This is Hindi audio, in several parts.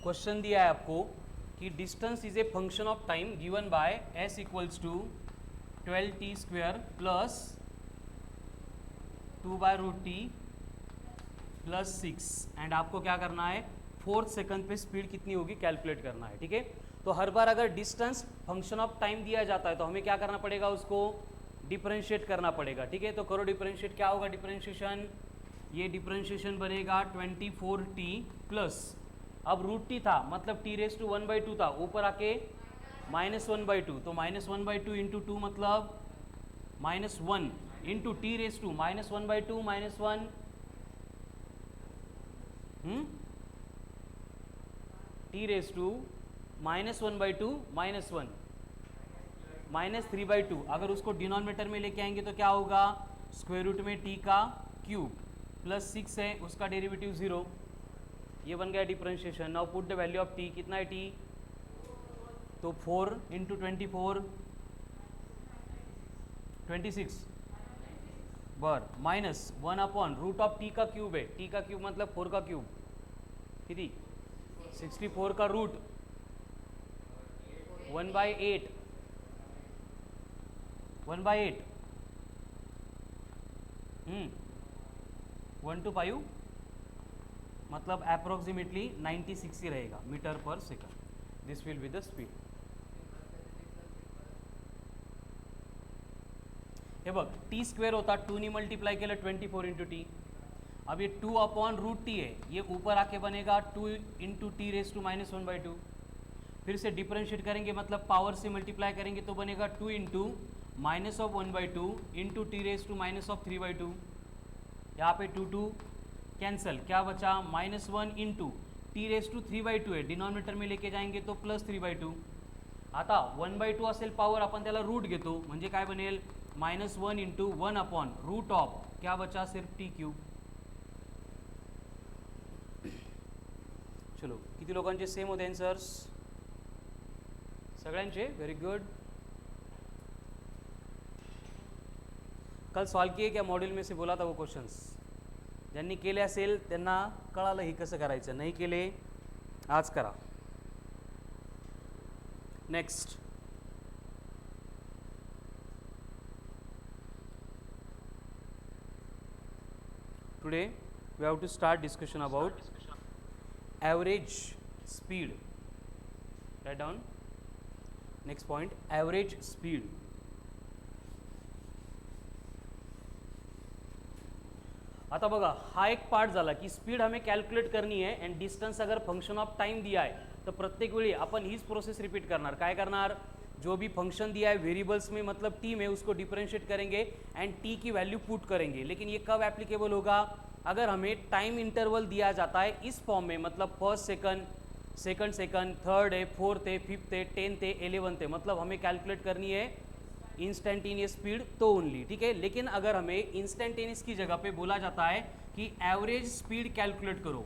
क्वेश्चन दिया है आपको कि distance is a function of time given by S equals to 12t² plus 2/√t plus 6 and आपको क्या करना है 4 सेकंड पे स्पीड कितनी होगी कैलकुलेट करना है। ठीक है, तो हर बार अगर डिस्टेंस फंक्शन ऑफ टाइम दिया जाता है तो हमें क्या करना पड़ेगा, उसको डिफरेंशिएट करना पड़ेगा। ठीक है, तो करो डिफरेंशिएट। क्या होगा डिफरेंशिएशन, ये डिफरेंशिएशन बनेगा 24t प्लस, अब √t था मतलब t⁻1/2 था, ऊपर आके -1/2, तो -1/2 इंटू 2 मतलब -1 इंटू t⁻1/2 -1 t⁻2 -1/2 -1 -3/2। अगर उसको डिनोमिनेटर में लेके आएंगे तो क्या होगा, स्क्वायर रूट में t का क्यूब प्लस 6 है, उसका डेरिवेटिव 0, ये बन गया differentiation. Now put the value of t, कितना है t, तो 4 इंटू 24 26 बर minus 1 upon root of t का क्यूब है, t का क्यूब मतलब 4 का क्यूब, कितनी 64 का रूट 1/8 1/8 1 to 5 मतलब अप्रोक्सीमेटली 96 ही रहेगा मीटर पर second. This will be the speed. हे बघ t² होता 2 नी मल्टीप्लाई केलं 24 इंटू टी, अब ये 2 अपॉन √t है, ये ऊपर आके बनेगा 2 इंटू t⁻1/2, फिर से डिफरेंशिएट करेंगे मतलब पावर से मल्टीप्लाई करेंगे तो बनेगा 2 इंटू -1/2 इंटू t⁻3/2, यहाँ पे 2 कैंसल, क्या बचा -1 इंटू t⁻3/2 है, डिनॉमिनेटर में लेके जाएंगे तो +3/2। आता 1/2 असेल पावर, आपण त्याला रूट घेतो म्हणजे काय बनेल -1 इंटू 1 अपॉन रूट ऑफ, क्या बचा सिर्फ t³। चलो किती लोकांचे सेम होते आन्सर्स, सगळ्यांचे, व्हेरी गुड। कल सॉल्व किए क्या मॉड्यूल में से बोला था वो क्वेश्चंस, ज्यांनी केले असेल त्यांना कळालं ही कसं करायचं, नाही केले आज करा। Next today we have to start discussion about average speed. Write down next point, average speed. आता बघा हा एक पार्ट झाला की स्पीड हमें कॅल्क्युलेट करनी है एंड डिस्टन्स अगर फंक्शन ऑफ टाइम दिया है तो प्रत्येक वेळी आपण हीच प्रोसेस रिपीट करणार। काय करणार, जो भी फंक्शन दिया है वेरिएबल्स में मतलब टी में उसको डिफरेंशिएट करेंगे एंड टी की वैल्यू पुट करेंगे। लेकिन ये कब एप्लीकेबल होगा, अगर हमें टाइम इंटरवल दिया जाता है इस फॉर्म में, मतलब first second, second second, third है, फोर्थ है, फिफ्थ है, 10th है, 11th है, मतलब हमें कैलकुलेट करनी है इंस्टेंटेनियस स्पीड तो ओनली। ठीक है, लेकिन अगर हमें इंस्टेंटेनियस की जगह पे बोला जाता है कि एवरेज स्पीड कैलकुलेट करो,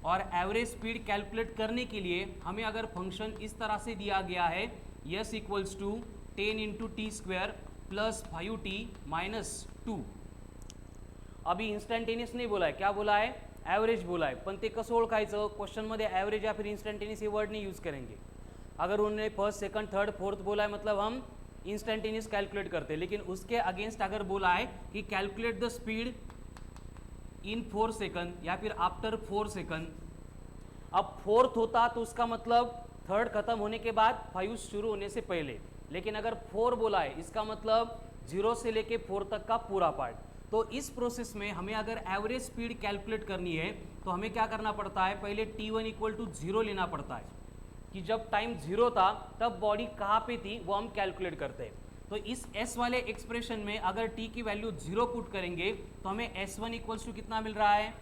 और एवरेज स्पीड कैलकुलेट करने के लिए हमें अगर फंक्शन इस तरह से दिया गया है S equals to 10 into t² plus 5t minus 2, अभी इंस्टंटेनियस नहीं बोला है, क्या बोला है, एवरेज बोला है, पण ते कसं ओळखायचं, क्वेश्चन में एवरेज या फिर इंस्टंटेनियस ये वर्ड नहीं यूज करेंगे। अगर उन्होंने फर्स्ट सेकंड थर्ड फोर्थ बोला है मतलब हम इंस्टंटेनियस कैलकुलेट करते हैं, लेकिन उसके अगेंस्ट अगर बोला है कि calculate the speed in 4 second या फिर आफ्टर 4 सेकंड, अब फोर्थ होता तो उसका मतलब थर्ड खत्म होने के बाद 5 शुरू होने से पहले, लेकिन अगर 4 बोला है इसका मतलब 0 से लेके 4 तक का पूरा पार्ट। तो इस प्रोसेस में हमें अगर एवरेज स्पीड कैलकुलेट करनी है तो हमें क्या करना पड़ता है, पहले t1 इक्वल टू 0 लेना पड़ता है कि जब टाइम 0 था तब बॉडी कहाँ पे थी वो हम कैलकुलेट करते हैं। तो इस s वाले एक्सप्रेशन में अगर t की वैल्यू 0 पुट करेंगे तो हमें s1 इक्वल्स टू कितना मिल रहा है,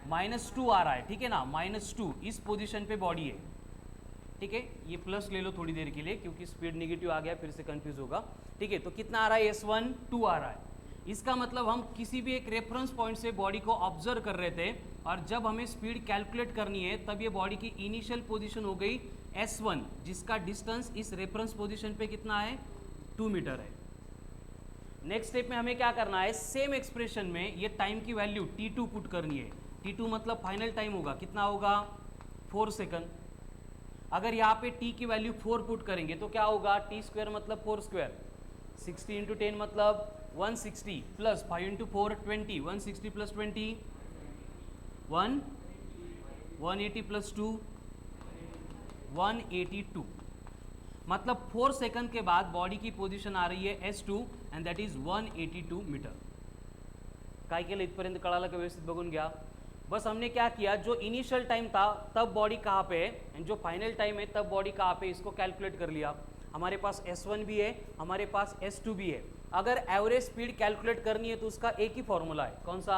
-2 आ रहा है। ठीक है ना, -2 इस पोजीशन पे बॉडी है। ठीक है, ये प्लस ले लो थोड़ी देर के लिए क्योंकि स्पीड नेगेटिव आ गया फिर से कंफ्यूज होगा। ठीक है, तो कितना आ रहा है, s1 2 आ रहा है। इसका मतलब हम किसी भी एक रेफरेंस पॉइंट से बॉडी को ऑब्जर्व कर रहे थे और जब हमें स्पीड कैलकुलेट करनी है तब ये बॉडी की इनिशियल पोजीशन हो गई s1, जिसका डिस्टेंस इस रेफरेंस पोजीशन पे कितना है, 2 मीटर है। नेक्स्ट स्टेप में हमें क्या करना है, सेम एक्सप्रेशन में ये टाइम की वैल्यू t2 पुट करनी है। t2 मतलब फाइनल टाइम होगा, कितना होगा 4 सेकंड। अगर यहाँ पे t की वैल्यू 4 पुट करेंगे तो क्या होगा, t स्क्वायर मतलब 4 स्क्वायर, 60 इंटू 10 मतलब 160 प्लस 5 इंटू 4 20, 160 प्लस 20 180 प्लस 2 182, मतलब 4 सेकंड के बाद बॉडी की पोजीशन आ रही है S2 and that is 182 metre. काय केलं इथपर्यंत कळालं का, व्यवस्थित बघून घ्या। बस हमने क्या किया, जो इनिशियल टाइम था तब बॉडी कहाँ पे है एंड जो फाइनल टाइम है तब बॉडी कहाँ पे, इसको कैलकुलेट कर लिया। हमारे पास S1 भी है, हमारे पास S2 भी है। अगर एवरेज स्पीड कैलकुलेट करनी है तो उसका एक ही फॉर्मूला है, कौन सा,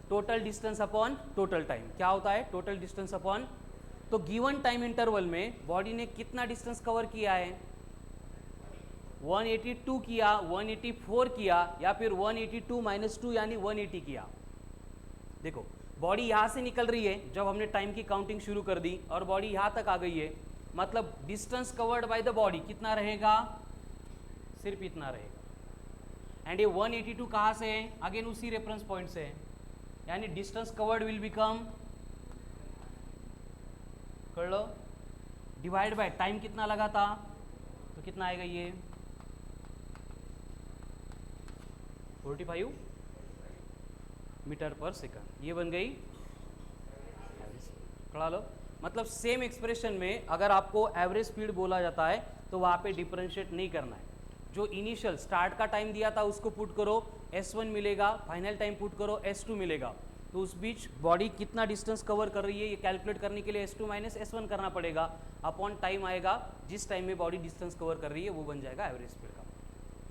total distance upon total time. क्या होता है, टोटल डिस्टेंस अपॉन, तो गिवन टाइम इंटरवल में बॉडी ने कितना डिस्टेंस कवर किया है, 182 किया, 184 किया, या फिर 182 माइनस 2 यानी 180 किया। देखो बॉडी यहाँ से निकल रही है जब हमने टाइम की काउंटिंग शुरू कर दी और बॉडी यहाँ तक आ गई है, मतलब distance covered by the body कितना रहेगा, सिर्फ इतना रहेगा। एंड ये 182 कहाँ से है, अगेन उसी रेफरेंस पॉइंट से है, यानी डिस्टेंस कवर्ड विल बिकम, कर लो, डिवाइड बाय टाइम कितना लगा था, तो कितना आएगा ये 45 मीटर पर सेकंड, ये बन गई पढ़ा लो। मतलब सेम एक्सप्रेशन में अगर आपको एवरेज स्पीड बोला जाता है तो वहाँ पे डिफरेंशिएट नहीं करना है, जो इनिशियल स्टार्ट का टाइम दिया था उसको पुट करो, S1 मिलेगा, फाइनल टाइम पुट करो, S2 मिलेगा, तो उस बीच बॉडी कितना डिस्टेंस कवर कर रही है ये कैलकुलेट करने के लिए S2 माइनस S1 करना पड़ेगा, अपॉन टाइम आएगा, जिस टाइम में बॉडी डिस्टेंस कवर कर रही है वो बन जाएगा एवरेज स्पीड का।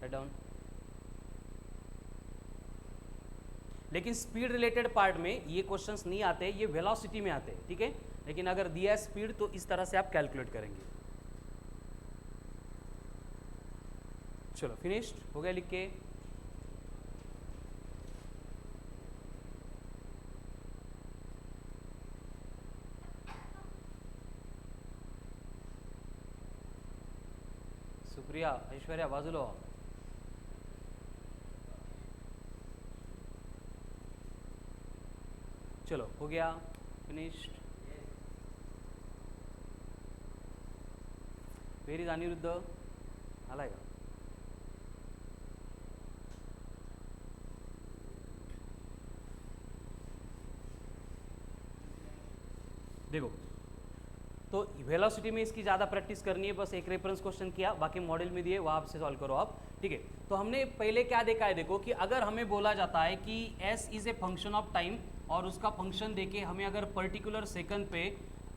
Write down. लेकिन स्पीड रिलेटेड पार्ट में ये क्वेश्चंस नहीं आते, ये वेलोसिटी में आते हैं, ठीक है। लेकिन अगर दिया है स्पीड तो इस तरह से आप कैलकुलेट करेंगे। चलो फिनिश्ड हो गया लिख के। सुप्रिया, ऐश्वर्या बाजूला व्हा। चलो हो गया फिनिश्ड। वेर इज अनिरुद्ध, आलाय का? देखो तो वेलोसिटी में इसकी ज़्यादा प्रैक्टिस करनी है, बस एक रेफरेंस क्वेश्चन किया, बाकी मॉडल में दिए वहाँ से सॉल्व करो आप, ठीक है। तो हमने पहले क्या देखा है, देखो कि अगर हमें बोला जाता है कि s is a function of time और उसका फंक्शन देके हमें अगर पर्टिकुलर सेकंड पे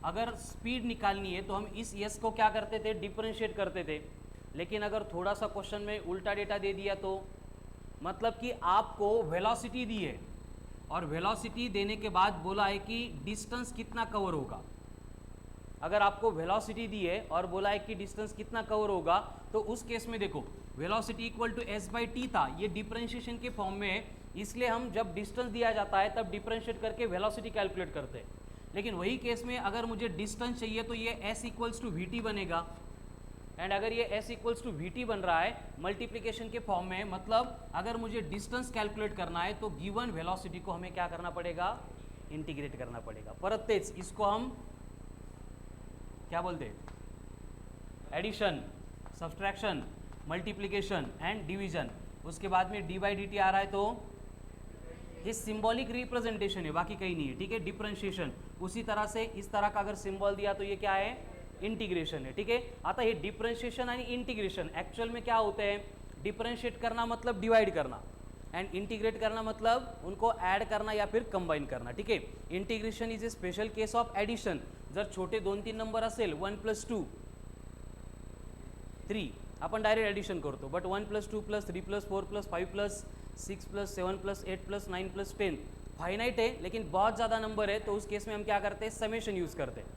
अगर स्पीड निकालनी है तो हम इस s को क्या करते थे, डिफरेंशिएट करते थे। लेकिन अगर थोड़ा सा क्वेश्चन में उल्टा डेटा दे दिया तो मतलब कि आपको वेलोसिटी दी है और वेलोसिटी देने के बाद बोला है कि डिस्टेंस कितना कवर होगा। अगर आपको वेलोसिटी दी है और बोला है कि डिस्टेंस कितना कवर होगा तो उस केस में देखो वेलोसिटी इक्वल टू s/t था, ये डिफरेंशिएशन के फॉर्म में है, इसलिए हम जब डिस्टेंस दिया जाता है तब डिफरेंशिएट करके वेलोसिटी कैलकुलेट करते हैं। लेकिन वही केस में अगर मुझे डिस्टेंस चाहिए तो ये s इक्वल्स टू vt बनेगा, एंड अगर ये s इक्वल्स टू vt बन रहा है मल्टीप्लिकेशन के फॉर्म में, मतलब अगर मुझे डिस्टेंस कैलकुलेट करना है तो गिवन वेलोसिटी को हमें क्या करना पड़ेगा, इंटीग्रेट करना पड़ेगा। परत तेच इसको हम क्या बोलते हैं, addition, subtraction, multiplication and division. उसके बाद में d/dt आ रहा है तो ये सिंबॉलिक रिप्रेजेंटेशन है, बाकी कहीं नहीं है, ठीक है। डिफरेंशिएशन उसी तरह से इस तरह का अगर सिंबल दिया तो ये क्या है, इंटीग्रेशन है, ठीक है। आता हे डिफरेंशिएशन आणि इंटीग्रेशन एक्चुअल में क्या होते हैं, डिफरेंशिएट करना मतलब डिवाइड करना एंड इंटीग्रेट करना मतलब उनको ऐड करना या फिर कंबाइन करना, ठीक है। Integration is a special case of addition. जर छोटे 2-3 नंबर असेल 1 + 2 3 आपण डायरेक्ट ॲडिशन करतो, बट 1 + 2 + 3 + 4 + 5 + 6 + 7 + 8 + 9 + 10 फाइनाइट है, लेकिन बहुत ज़्यादा नंबर है तो उस केस में हम क्या करते हैं, समेशन यूज़ करते हैं।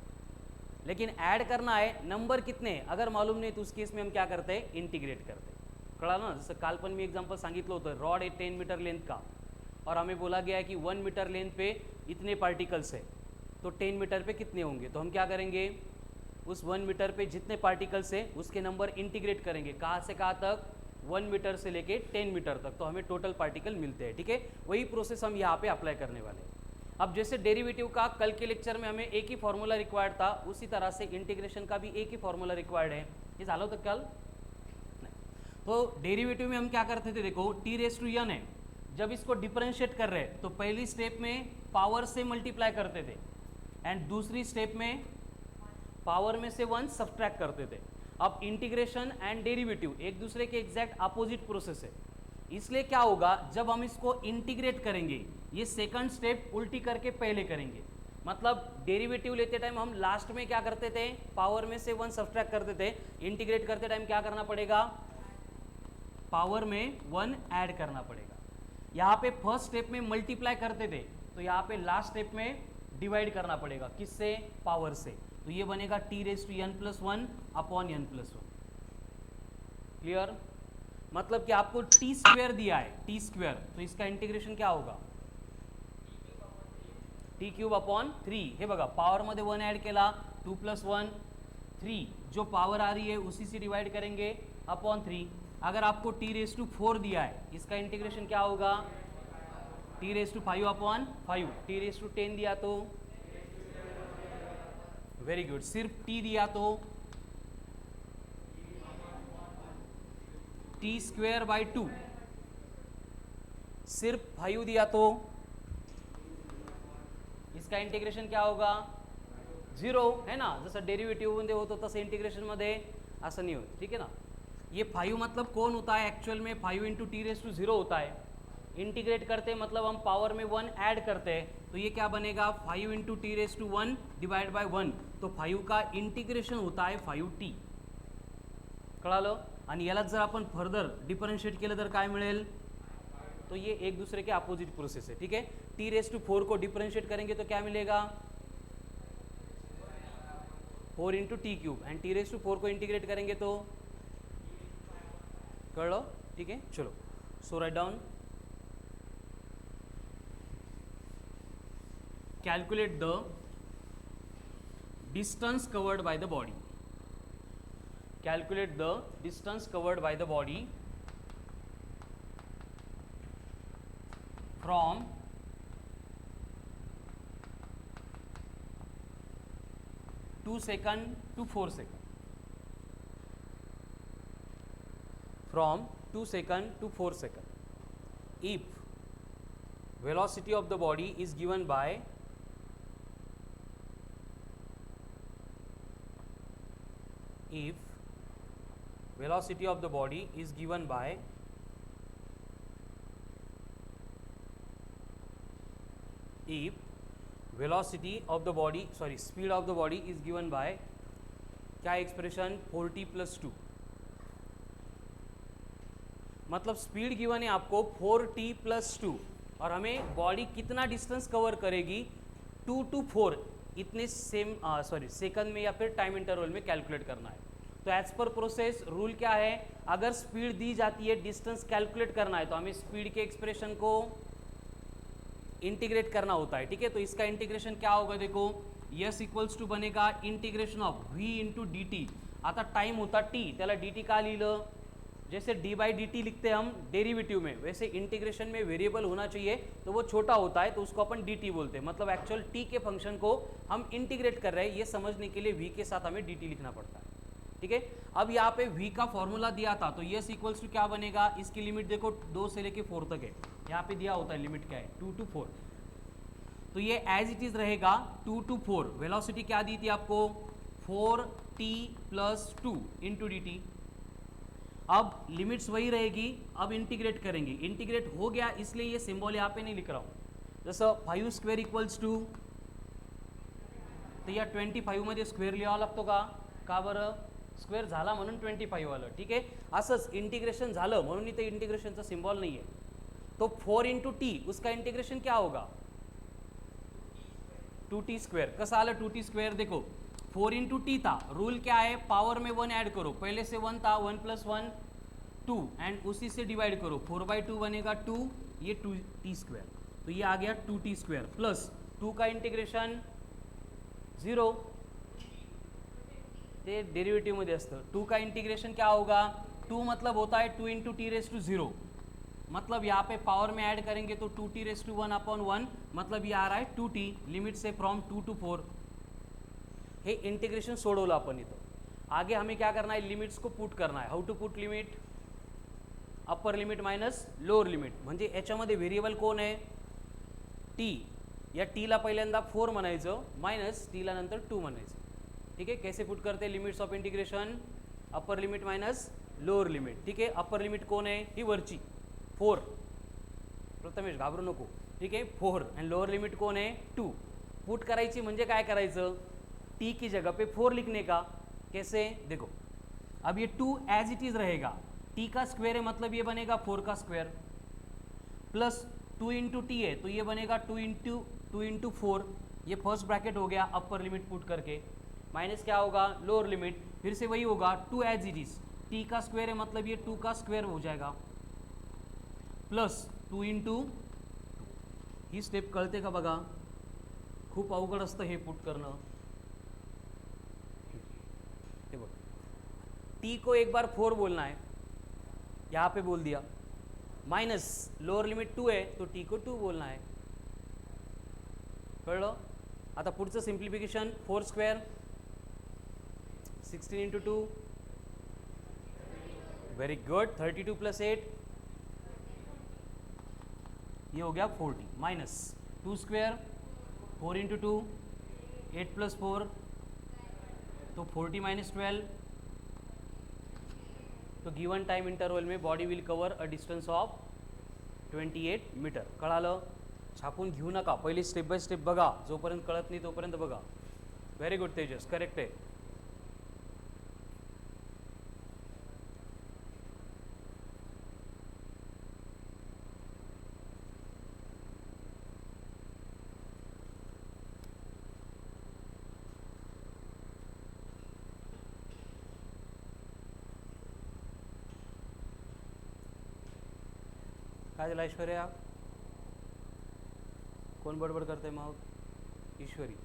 लेकिन ऐड करना है, नंबर कितने अगर मालूम नहीं तो उस केस में हम क्या करते हैं, इंटीग्रेट करते हैं। कळालं ना, जसं काल पण मी एग्जाम्पल सांगितलं होतं, रॉड है 10 मीटर लेंथ का और हमें बोला गया है कि 1 मीटर लेंथ पे इतने पार्टिकल्स है तो 10 मीटर पे कितने होंगे, तो हम क्या करेंगे, उस 1 मीटर पे जितने पार्टिकल्स है उसके नंबर इंटीग्रेट करेंगे, कहाँ से कहाँ तक, 1 मीटर से लेके 10 मीटर तक, तो हमें टोटल पार्टिकल मिलते हैं, ठीक है। वही प्रोसेस हम यहाँ पे अप्लाई करने वाले हैं। अब जैसे डेरिवेटिव का कल के लेक्चर में हमें एक ही फॉर्मूला रिक्वायर्ड था, उसी तरह से इंटीग्रेशन का भी एक ही फॉर्मूला रिक्वायर्ड है। ये झालं होतं कल? तो डेरिवेटिव में हम क्या करते थे, देखो टी रेस टू n है, जब इसको डिफरेंशिएट कर रहे हैं तो पहली स्टेप में पावर से मल्टीप्लाई करते थे एंड दूसरी स्टेप में पावर में से 1 सब्ट्रैक्ट करते थे। अब इंटीग्रेशन एंड डेरिवेटिव एक दूसरे के एग्जैक्ट अपोजिट प्रोसेस है, इसलिए क्या होगा जब हम इसको इंटीग्रेट करेंगे, ये सेकंड स्टेप उल्टी करके पहले करेंगे। मतलब डेरिवेटिव लेते टाइम हम लास्ट में क्या करते थे, पावर में से 1 सब्ट्रैक्ट करते थे, इंटीग्रेट करते टाइम क्या करना पड़ेगा, पावर में 1 ऐड करना पड़ेगा। यहाँ पे फर्स्ट स्टेप में मल्टीप्लाई करते थे, तो यहाँ पे लास्ट स्टेप में डिवाइड करना पड़ेगा, किससे, पावर से। तो ये बनेगा T raise to n+1 upon n+1। Clear? मतलब कि आपको टी स्क्वेयर दिया है, टी स्क्वेयर, तो इसका इंटीग्रेशन क्या होगा, टी क्यूब अपॉन 3। हे बघा पावर मध्ये 1 ऍड केला, 2 + 1 3, जो पावर आ रही है उसी से डिवाइड करेंगे अपॉन 3। अगर आपको टी रेस टू 4 दिया है, इसका इंटीग्रेशन क्या होगा, T raise to 5 upon 5। T raise to 10 दिया तो वेरी गुड, सिर्फ टी दिया तो टी स्क्वेयर बाई 2, सिर्फ 5 दिया तो इसका इंटिग्रेशन क्या होगा, 0 है ना। जसं डेरिवेटिव्ह मध्ये होतं तसं इंटिग्रेशन मध्ये असं नहीं होत, ठीक है ना। ये 5 मतलब कौन होता है एक्चुअल में, 5 × t⁻0 होता है। इंटीग्रेट करते हैं मतलब हम पावर में 1 ऐड करते हैं, तो ये क्या बनेगा 5 × t⁻1 डिवाइड बाय 1। तो 5 का इंटीग्रेशन होता है 5t। कळालं? आणि याला जर आपण फर्दर डिफरेंशिएट केलं तर काय मिळेल, तो ये एक दूसरे के अपोजिट प्रोसेस है, ठीक है। t⁻4 को डिफरेंशिएट करेंगे तो क्या मिलेगा, 4 × t³ एंड t⁻4 को इंटीग्रेट करेंगे तो कर लो, ठीक है। चलो so write down, calculate the distance covered by the body, calculate the distance covered by the body from two second to 4 second, from 2 second to 4 second if velocity of the body is given by velocity of the body is given by speed of the body is given by क्या एक्सप्रेशन 4t + 2, मतलब स्पीड गिवन है आपको 4t + 2 और हमें बॉडी कितना डिस्टेंस कवर करेगी 2 to 4 इतने सेकंड में या फिर टाइम इंटरवल में कैलकुलेट करना है। तो एज पर प्रोसेस रूल क्या है, अगर स्पीड दी जाती है, डिस्टेंस कैलकुलेट करना है, तो हमें स्पीड के एक्सप्रेशन को इंटीग्रेट करना होता है, ठीक है। तो इसका इंटीग्रेशन क्या होगा, देखो यस इक्वल्स टू बनेगा इंटीग्रेशन ऑफ v × dt। आता टाइम होता t, त्याला dt का लिहिलं, जैसे d/dt लिखते हैं हम डेरिवेटिव में, वैसे इंटीग्रेशन में वेरिएबल होना चाहिए तो वो छोटा होता है, तो उसको अपन dt बोलते हैं। मतलब एक्चुअल t के फंक्शन को हम इंटीग्रेट कर रहे हैं, ये समझने के लिए v के साथ हमें dt लिखना पड़ता है, ठीक है। अब यहाँ पे v का फॉर्मूला दिया था, तो यस इक्वल्स टू क्या बनेगा, इसकी लिमिट देखो 2 से लेके 4 तक है, यहाँ पे दिया होता है लिमिट क्या है 2 to 4, तो ये एज इट इज रहेगा 2 to 4। वेलोसिटी क्या दी थी आपको 4t + 2 × dt। अब लिमिट्स वही रहेगी, अब इंटीग्रेट करेंगे, इंटीग्रेट हो गया इसलिए ये सिंबल यहाँ पे नहीं लिख रहा हूँ। जसं 5² इक्वल्स टू, तर या 25 मध्ये स्क्वेअर लिहावा लागतो का बरं, स्क्वेअर झाला म्हणून 25 आलं, ठीक आहे। असंच इंटीग्रेशन झालं म्हणून इथे इंटीग्रेशनचा सिंबल नाही आहे। तो 4 × t उसका इंटीग्रेशन क्या होगा 2t²। कसं आलं 2t², देखो 4 × t था, रूल क्या है पावर में 1 ऐड करो, पहले से 1 था, 1 + 1 2 एंड उसी से डिवाइड करो, 4/2 बनेगा 2, ये 2t², तो ये आ गया 2t² प्लस 2 का इंटीग्रेशन 0, ते डेरिवेटिव मध्ये असतं। 2 का इंटीग्रेशन क्या होगा, 2 मतलब होता है 2 × t⁻0, मतलब यहाँ पे पावर में ऐड करेंगे तो 2t⁻1/1, मतलब ये आ रहा है 2t, लिमिट से फ्रॉम 2 to 4. हे इंटिग्रेशन सोडवलं आपण इथं. आगे हमें क्या करना है, लिमिट्स को पुट करना है. How to put limit, upper limit minus lower limit. म्हणजे याच्यामध्ये व्हेरिएबल कोण आहे, टी. या टीला पहिल्यांदा 4 म्हणायचं, मायनस टीला नंतर 2 म्हणायचं. ठीक आहे. कैसे पुट करते limits of integration, upper limit minus lower limit. ठीक आहे. अप्पर लिमिट कोण आहे, ही वरची 4, प्रथमेश घाबरू नको. ठीक आहे, 4. आणि लोअर लिमिट कोण आहे, 2. पुट करायची म्हणजे काय करायचं, टी की जगह पे 4 लिखने का. कैसे, देखो अब ये 2 एज इट इज रहेगा, टी का स्क्वायर है मतलब ये बनेगा 4 का स्क्वायर, प्लस 2 इंटू टी है तो ये बनेगा 2 इंटू 4. ये फर्स्ट ब्रैकेट हो गया अपर लिमिट पुट करके, माइनस क्या होगा लोअर लिमिट, फिर से वही होगा 2 एज इट इज, टी का स्क्वायर है मतलब ये 2 का स्क्वायर हो जाएगा, प्लस 2 इंटू. ही स्टेप कळते का बघा, खूप अवघड असतं हे पुट करणं. हे बघ, टी को एक बार 4 बोलना है, यहाँ पे बोल दिया, माइनस लोअर लिमिट 2 है तो टी को 2 बोलना है. कळलं. आता पुढचं simplification, 4 square 16 into 2, very good, 32 plus 8, ये हो गया 40, माइनस 2 स्क्वेयर 4 इंटू 2, 8 प्लस 4 तो 40 माइनस 12. तो गिवन टाइम इंटरवल में body will cover a distance of 28 metre. कळालं. छापून घेऊ नका, पहिली स्टेप बाय स्टेप बघा, जोपर्यंत कळत नाही तोपर्यंत बघा. व्हेरी गुड तेजस, करेक्ट आहे. काय झालं ऐश्वर्या, कोण बडबड करते मग, ईश्वरी.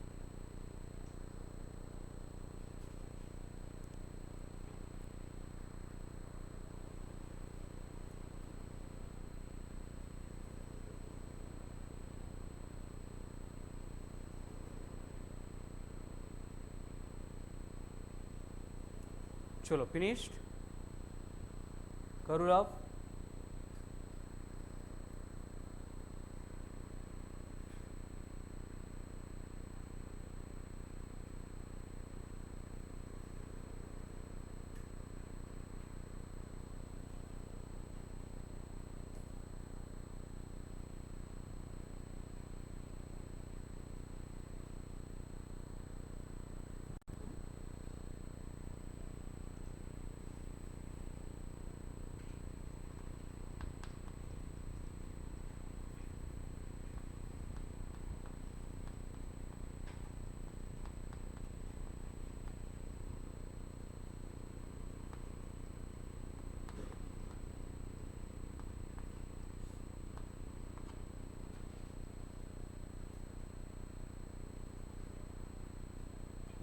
चलो फिनिश्ड, करू राव.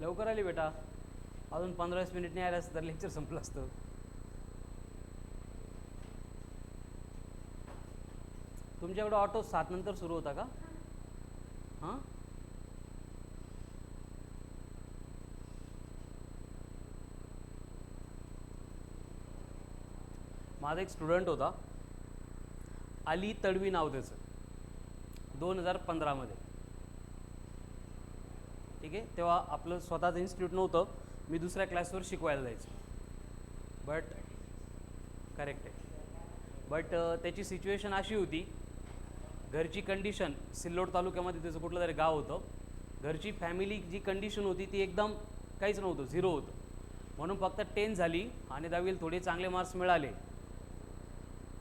लवकर आली बेटा, अजून 15-20 मिनिट नाही आले असतं तर लेक्चर संपलं असतं. तुमच्याकडे ऑटो 7 नंतर सुरू होता का? हां, माझा एक स्टुडंट होता, अली तडवी नाव त्याचं, 2015 मध्ये. ठीक आहे. तेव्हा आपलं स्वतःचं इन्स्टिट्यूट नव्हतं, मी दुसऱ्या क्लासवर शिकवायला जायचं. बट करेक्ट आहे. बट त्याची सिच्युएशन अशी होती, घरची कंडिशन, सिल्लोड तालुक्यामध्ये त्याचं कुठलं तरी गाव होतं, घरची फॅमिली जी कंडिशन होती ती एकदम काहीच नव्हतं, 0 होतं. म्हणून फक्त 10 झाली आणि 10वीला थोडे चांगले मार्क्स मिळाले.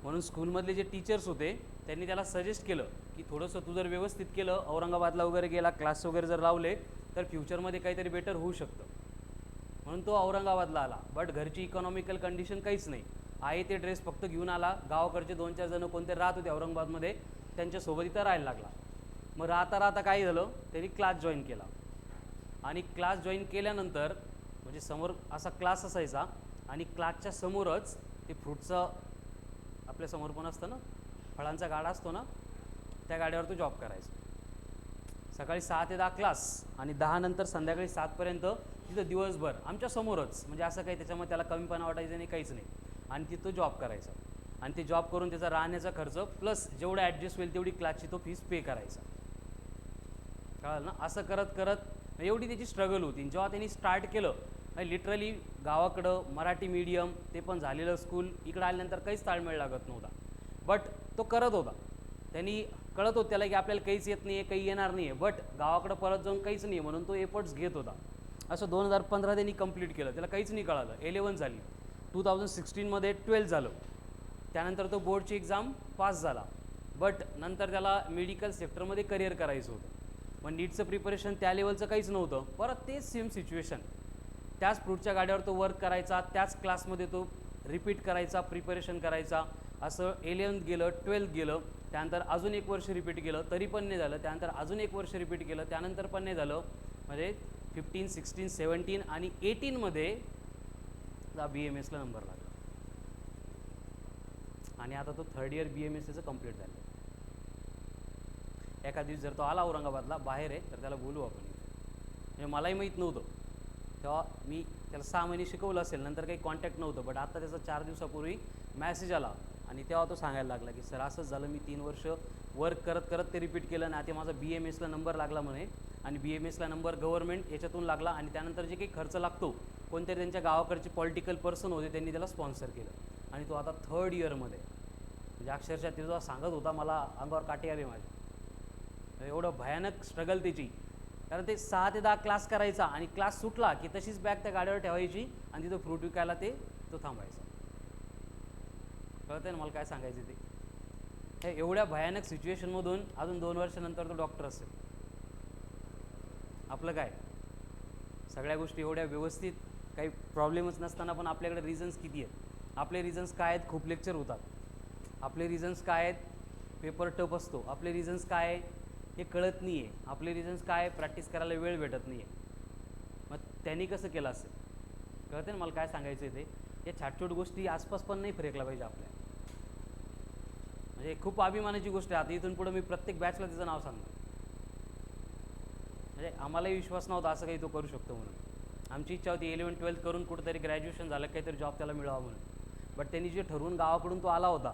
म्हणून स्कूलमधले जे टीचर्स होते त्यांनी त्याला सजेस्ट केलं की थोडंसं तू जर व्यवस्थित केलं, औरंगाबादला वगैरे गेला, क्लास वगैरे जर लावले तर फ्युचरमध्ये काहीतरी बेटर होऊ शकतं. म्हणून तो औरंगाबादला आला. बट घरची इकॉनॉमिकल कंडिशन काहीच नाही, आहे ते ड्रेस फक्त घेऊन आला. गावाकडचे 2-4 जण कोणते राहत होते औरंगाबादमध्ये, त्यांच्यासोबत इथं राहायला लागला. मग राहता राहता काय झालं, त्यांनी क्लास जॉईन केला. आणि क्लास जॉईन केल्यानंतर म्हणजे समोर असा क्लास असायचा आणि क्लासच्या समोरच ते फ्रूटचं आपल्या समोर पण असतं ना फळांचा गाडा असतो ना, त्या गाड्यावर तो जॉब करायचा. सकाळी 6 ते 10 क्लास आणि 10 नंतर संध्याकाळी 7पर्यंत तिथं दिवसभर आमच्या समोरच, म्हणजे असं काही त्याच्यामध्ये त्याला कमीपणा वाटायचं नाही, काहीच नाही. आणि तिथं जॉब करायचा आणि ते जॉब करून त्याचा राहण्याचा खर्च प्लस जेवढं ॲडजस्ट होईल तेवढी क्लासची तो फीस पे करायचा. कळलं ना. असं करत करत एवढी त्याची स्ट्रगल होती. जेव्हा त्यांनी स्टार्ट केलं, लिटरली गावाकडं मराठी मीडियम, ते पण झालेलं स्कूल, इकडं आल्यानंतर काहीच ताळमेळ लागत नव्हता. बट तो करत होता. त्यांनी कळत होतं त्याला की आपल्याला काहीच येत नाही आहे, काही येणार नाही आहे, बट गावाकडं परत जाऊन काहीच नाही म्हणून तो एफर्ट्स घेत होता. असं 2015 त्यांनी कंप्लीट केलं. त्याला काहीच नाही कळालं. 11 झाली, 2016मध्ये 12 झालं. त्यानंतर तो बोर्डची एक्झाम पास झाला. बट नंतर त्याला मेडिकल सेक्टरमध्ये करिअर करायचं होतं. मग नीटचं प्रिपरेशन त्या लेवलचं काहीच नव्हतं. परत तेच सेम सिच्युएशन, त्याच फ्रूटच्या गाड्यावर तो वर्क करायचा, त्याच क्लासमध्ये तो रिपीट करायचा, प्रिपरेशन करायचा. असं 11th गेलं, 12th गेलं, त्यानंतर अजून 1 वर्ष रिपीट केलं तरी पण नाही झालं. त्यानंतर अजून 1 वर्ष रिपीट केलं, त्यानंतर पण नाही झालं. म्हणजे 15, 16, 17 आणि 18मध्ये BMSला नंबर लागला आणि आता तो 3rd इयर BMSचं कंप्लीट झालं. एका दिवस जर तो आला औरंगाबादला, बाहेर आहे, तर त्याला बोलू आपण. म्हणजे मलाही माहीत नव्हतं तेव्हा, मी त्याला 6 महिने शिकवलं असेल, नंतर काही कॉन्टॅक्ट नव्हतं. बट आता त्याचा 4 दिवसापूर्वी मॅसेज आला आणि तेव्हा तो सांगायला लागला की सर असंच झालं, मी 3 वर्ष वर्क करत करत ते रिपीट केलं आणि आता माझा BMSला नंबर लागला म्हणे. आणि BMSला नंबर गव्हर्नमेंट याच्यातून लागला आणि त्यानंतर जे काही खर्च लागतो, कोणतरी त्यांच्या गावाकडचे पॉलिटिकल पर्सन होते, त्यांनी त्याला स्पॉन्सर केलं आणि तो आता 3rd इयरमध्ये. म्हणजे अक्षरशः ते जेव्हा सांगत होता मला अंगावर काटे आले माझे. एवढं भयानक स्ट्रगल त्याची. कारण ते 6 ते 10 क्लास करायचा आणि क्लास सुटला की तशीच बॅग त्या गाड्यावर ठेवायची आणि तिथं फ्रूट विकायला तो थांबायचा. कळतंय ना मला काय सांगायचं ते. हे एवढ्या भयानक सिच्युएशनमधून अजून 2 वर्षानंतर तो डॉक्टर असेल. आपलं काय, सगळ्या गोष्टी एवढ्या व्यवस्थित, काही प्रॉब्लेमच नसताना पण आपल्याकडे रिझन्स किती आहेत. आपले रिझन्स काय आहेत, खूप लेक्चर होतात. आपले रिझन्स काय आहेत, पेपर टफ असतो. आपले रिझन्स काय आहे, हे कळत नाही आहे. आपले रिझन्स काय आहे, प्रॅक्टिस करायला वेळ भेटत नाही आहे. मग त्यांनी कसं केलं असेल. कळते ना मला काय सांगायचं आहे ते. या छाटछूट गोष्टी आसपास पण नाही फिरकला पाहिजे आपल्या. म्हणजे खूप अभिमानाची गोष्ट आहे. आता इथून पुढे मी प्रत्येक बॅचला तिचं नाव सांगतो. म्हणजे आम्हालाही विश्वास नव्हता असं काही तो करू शकतो म्हणून. आमची इच्छा होती 11th 12th करून कुठेतरी ग्रॅज्युएशन झालं, काहीतरी जॉब त्याला मिळावा म्हणून. बट त्यांनी जे ठरवून गावाकडून तो आला होता,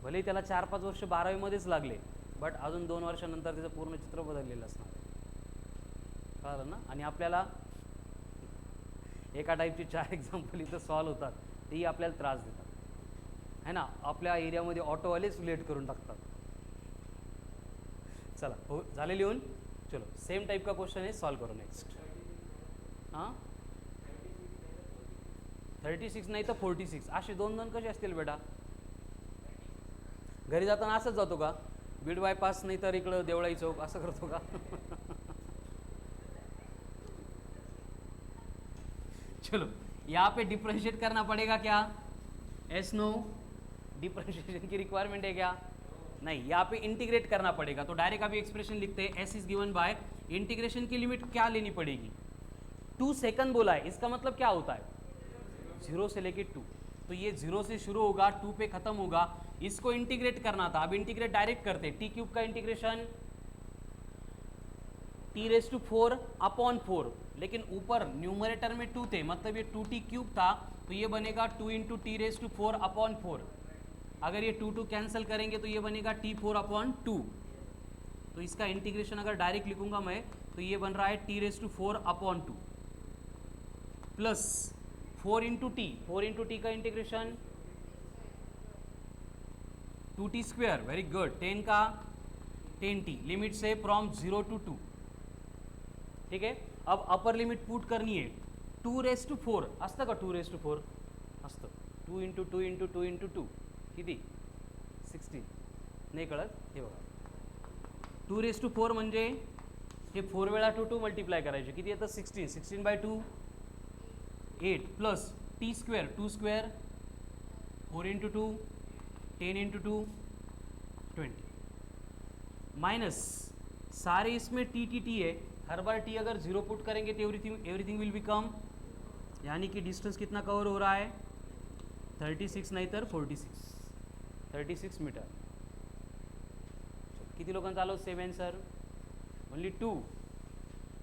भलेही त्याला 4-5 वर्ष 12वीमध्येच लागले, बट अजून 2 वर्षानंतर त्याचं पूर्ण चित्र बदललेलं असणार. कळलं ना. आणि आपल्याला एका टाईपची 4 एक्झाम्पल इथं सॉल्व होतात, तेही आपल्याला त्रास देतात है ना. आपल्या एरियामध्ये ऑटोवालेच लेट करून टाकतात. चला हो झाले लिहून. चलो सेम टाइप का क्वेश्चन है, सॉल्व करो नेक्स्ट. हां 36 नाही तर 46, असे 2 कसे असतील बेटा. घरी जाताना असंच जातो का, बीड बायपास नाही तर इकडं देवळाई चौक असं करतो का. चलो यहाँ पे डिफ्रेंशिएट करना पड़ेगा क्या, एस नो, डिफ्रेंशिएशन की रिक्वायरमेंट है क्या, नहीं. यहाँ पे इंटीग्रेट करना पड़ेगा. तो डायरेक्ट अभी एक्सप्रेशन लिखते हैं, S is given by, integration की लिमिट क्या लेनी पड़ेगी, 2 सेकंड बोला है, इसका मतलब क्या होता है 0 से लेके 2. तो ये 0 से शुरू होगा, 2 पे खत्म होगा. इसको इंटीग्रेट करना था, अब इंटीग्रेट डायरेक्ट करते. t³ का इंटीग्रेशन t⁴ अपॉन 4, लेकिन ऊपर न्यूमरेटर में 2 थे, मतलब ये 2t³ था, तो ये बनेगा 2 × t⁴ अपॉन 4. अगर ये 2 कैंसिल करेंगे तो ये बनेगा t⁴ अपॉन 2. तो इसका इंटीग्रेशन अगर डायरेक्ट लिखूंगा मैं तो ये बन रहा है t⁴ अपॉन 2 प्लस 4 × t का इंटीग्रेशन 2t². Very good. 10 का 10t, लिमिट से फ्रॉम 0 to 2. ठीक है. अब अपर लिमिट पुट करनी है. 2⁴ असतं का, 2⁴ असतं. 2 × 2 × 2 × 2 किती 16. नाही कळत, हे बघा 2⁴ म्हणजे हे 4 वेळा 2 मल्टिप्लाय करायचे, किती येतं 16. 16/2 8 प्लस t², 2², 4 × 2 10 × 2 20 माइनस सारे इसमें t है. हर बार t अगर 0 पुट करेंगे तो एवरीथिंग विल बिकम, यानी कि डिस्टेंस कितना कवर हो रहा है 36 नहीं तो 46, 36 मीटर. किती लोकांचा आलो सेम आन्सर? ओनली 2.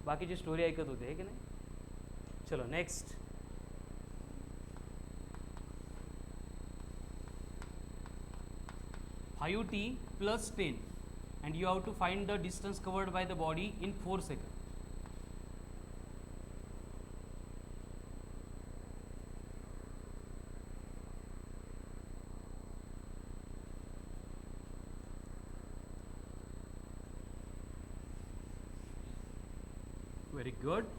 बाकीची स्टोरी ऐकत होते हे की नाही. चलो next. Five T plus 10 and you have to find the distance covered by the body in 4 seconds. Very good.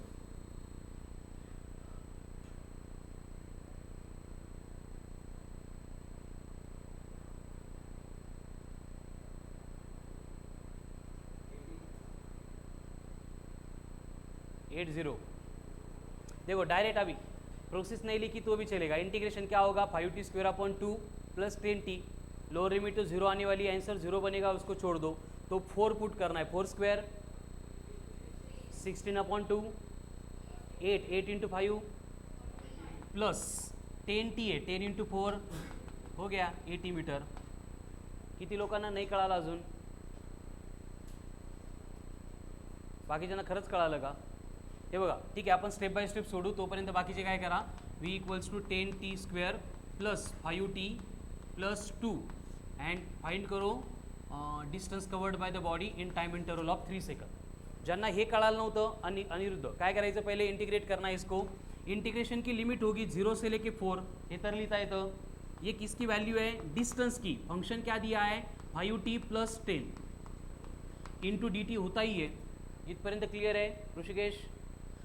At zero. देखो डायरेक्ट अभी प्रोसेस नहीं लिखी तो भी चलेगा. इंटीग्रेशन क्या होगा? 5t square upon 2 plus 10t. Lower limit तो जीरो आने वाली है, आंसर जीरो बनेगा, उसको छोड़ दो. तो 4 पुट करना है. 4 square 16 upon 2 8 into 5 plus 10t आहे. 10 इंटू 4 हो गया 80 मीटर. किती लोकांना नाही कळालं अजून? बाकीच्यांना खरंच कळालं का? हे बघा ठीक आहे, आपण स्टेप बाय स्टेप सोडू. तोपर्यंत बाकीचे काय करा. v equals to 10t square plus 5t plus 2 and find करो distance covered by the body in time interval of 3 second. ज्यांना हे कळालं नव्हतं अनिरुद्ध काय करायचं, पहिले इंटीग्रेट करना है इसको. इंटीग्रेशन की लिमिट होगी 0 से लेके 4. हे तर लिहिता येतं. ये किसकी वैल्यू है? डिस्टेंस की. फंक्शन क्या दिया है? 5t प्लस 10 इंटू dt होता ही है. इतपर्यंत क्लियर है ऋषिकेश?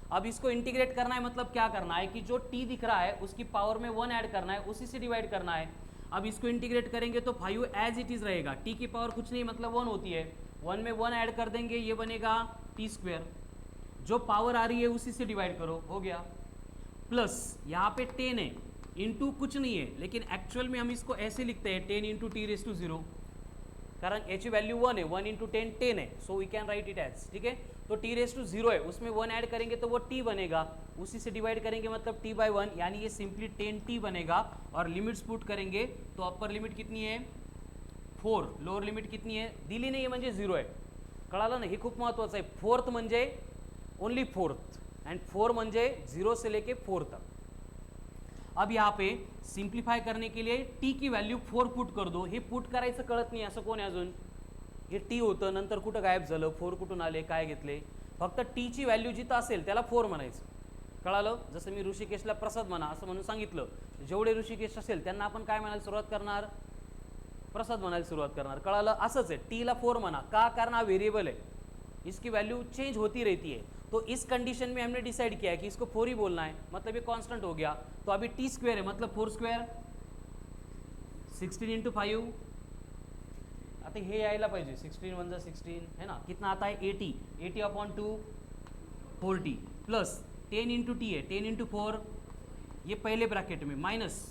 अब इसको इंटीग्रेट करना है, मतलब क्या करना है कि जो t दिख रहा है उसकी पावर में 1 ऐड करना है, उसी से डिवाइड करना है. अब इसको इंटीग्रेट करेंगे तो 5 एज इट इज रहेगा. t की पावर कुछ नहीं मतलब 1 होती है. 1 में 1 ऐड कर देंगे, ये बनेगा t स्क्वेयर. जो पावर आ रही है उसी से डिवाइड करो, हो गया. प्लस यहाँ पे 10 है, इंटू कुछ नहीं है, लेकिन एक्चुअल में हम इसको ऐसे लिखते हैं 10 इंटू टी रेस टू 0, कारण याची वैल्यू 1 है. 1 इंटू 10 10 है, so we can write it as. ठीक है, तो टी रेस टू 0 है, उसमें 1 ऐड करेंगे तो वो t बनेगा, उसी से डिवाइड करेंगे मतलब t बाय 1, यानी ये सिंपली 10t बनेगा. और लिमिट्स पुट करेंगे तो अपर लिमिट कितनी है? 4. लोअर लिमिट कितनी है? दिली नाही म्हणजे 0 आहे. कळालं ना? हे खूप महत्त्वाचं आहे. 4th म्हणजे ओनली 4th एंड 4 म्हणजे 0 से लेके 4 तक. अब यहाँ पे सिंप्लीफाय करने के लिए t की वैल्यू 4 पुट कर दो. हे पुट करायचं कळत नाही असं कोण आहे अजून? हे t होतं, नंतर कुठं गायब झालं, 4 कुठून आले, काय घेतले? फक्त t ची व्हॅल्यू जिथं असेल त्याला 4 म्हणायचं. कळालं? जसं मी ऋषिकेशला प्रसाद म्हणा असं म्हणून सांगितलं. जेवढे ऋषिकेश असेल त्यांना आपण काय म्हणायला सुरुवात करणार? प्रसाद म्हणायला सुरुवात करणार. कळालं? असंच आहे. t ला 4 म्हणा का? कारण हा वेरिएबल है, इसकी वैल्यू चेंज होती रहती है. तो इस कंडीशन में हमने डिसाइड किया है कि इसको 4 ही बोलना है, मतलब ये कांस्टेंट हो गया. तो अभी t स्क्वायर है, मतलब 4 स्क्वायर 16 इंटू 5. आता हे यायला पाहिजे 16 वन जा 16 है ना. कितना आता है? 80. 80 अपॉन 2 40 प्लस 10 इंटू टी है, 10 इंटू 4 ये पहले ब्रैकेट में माइनस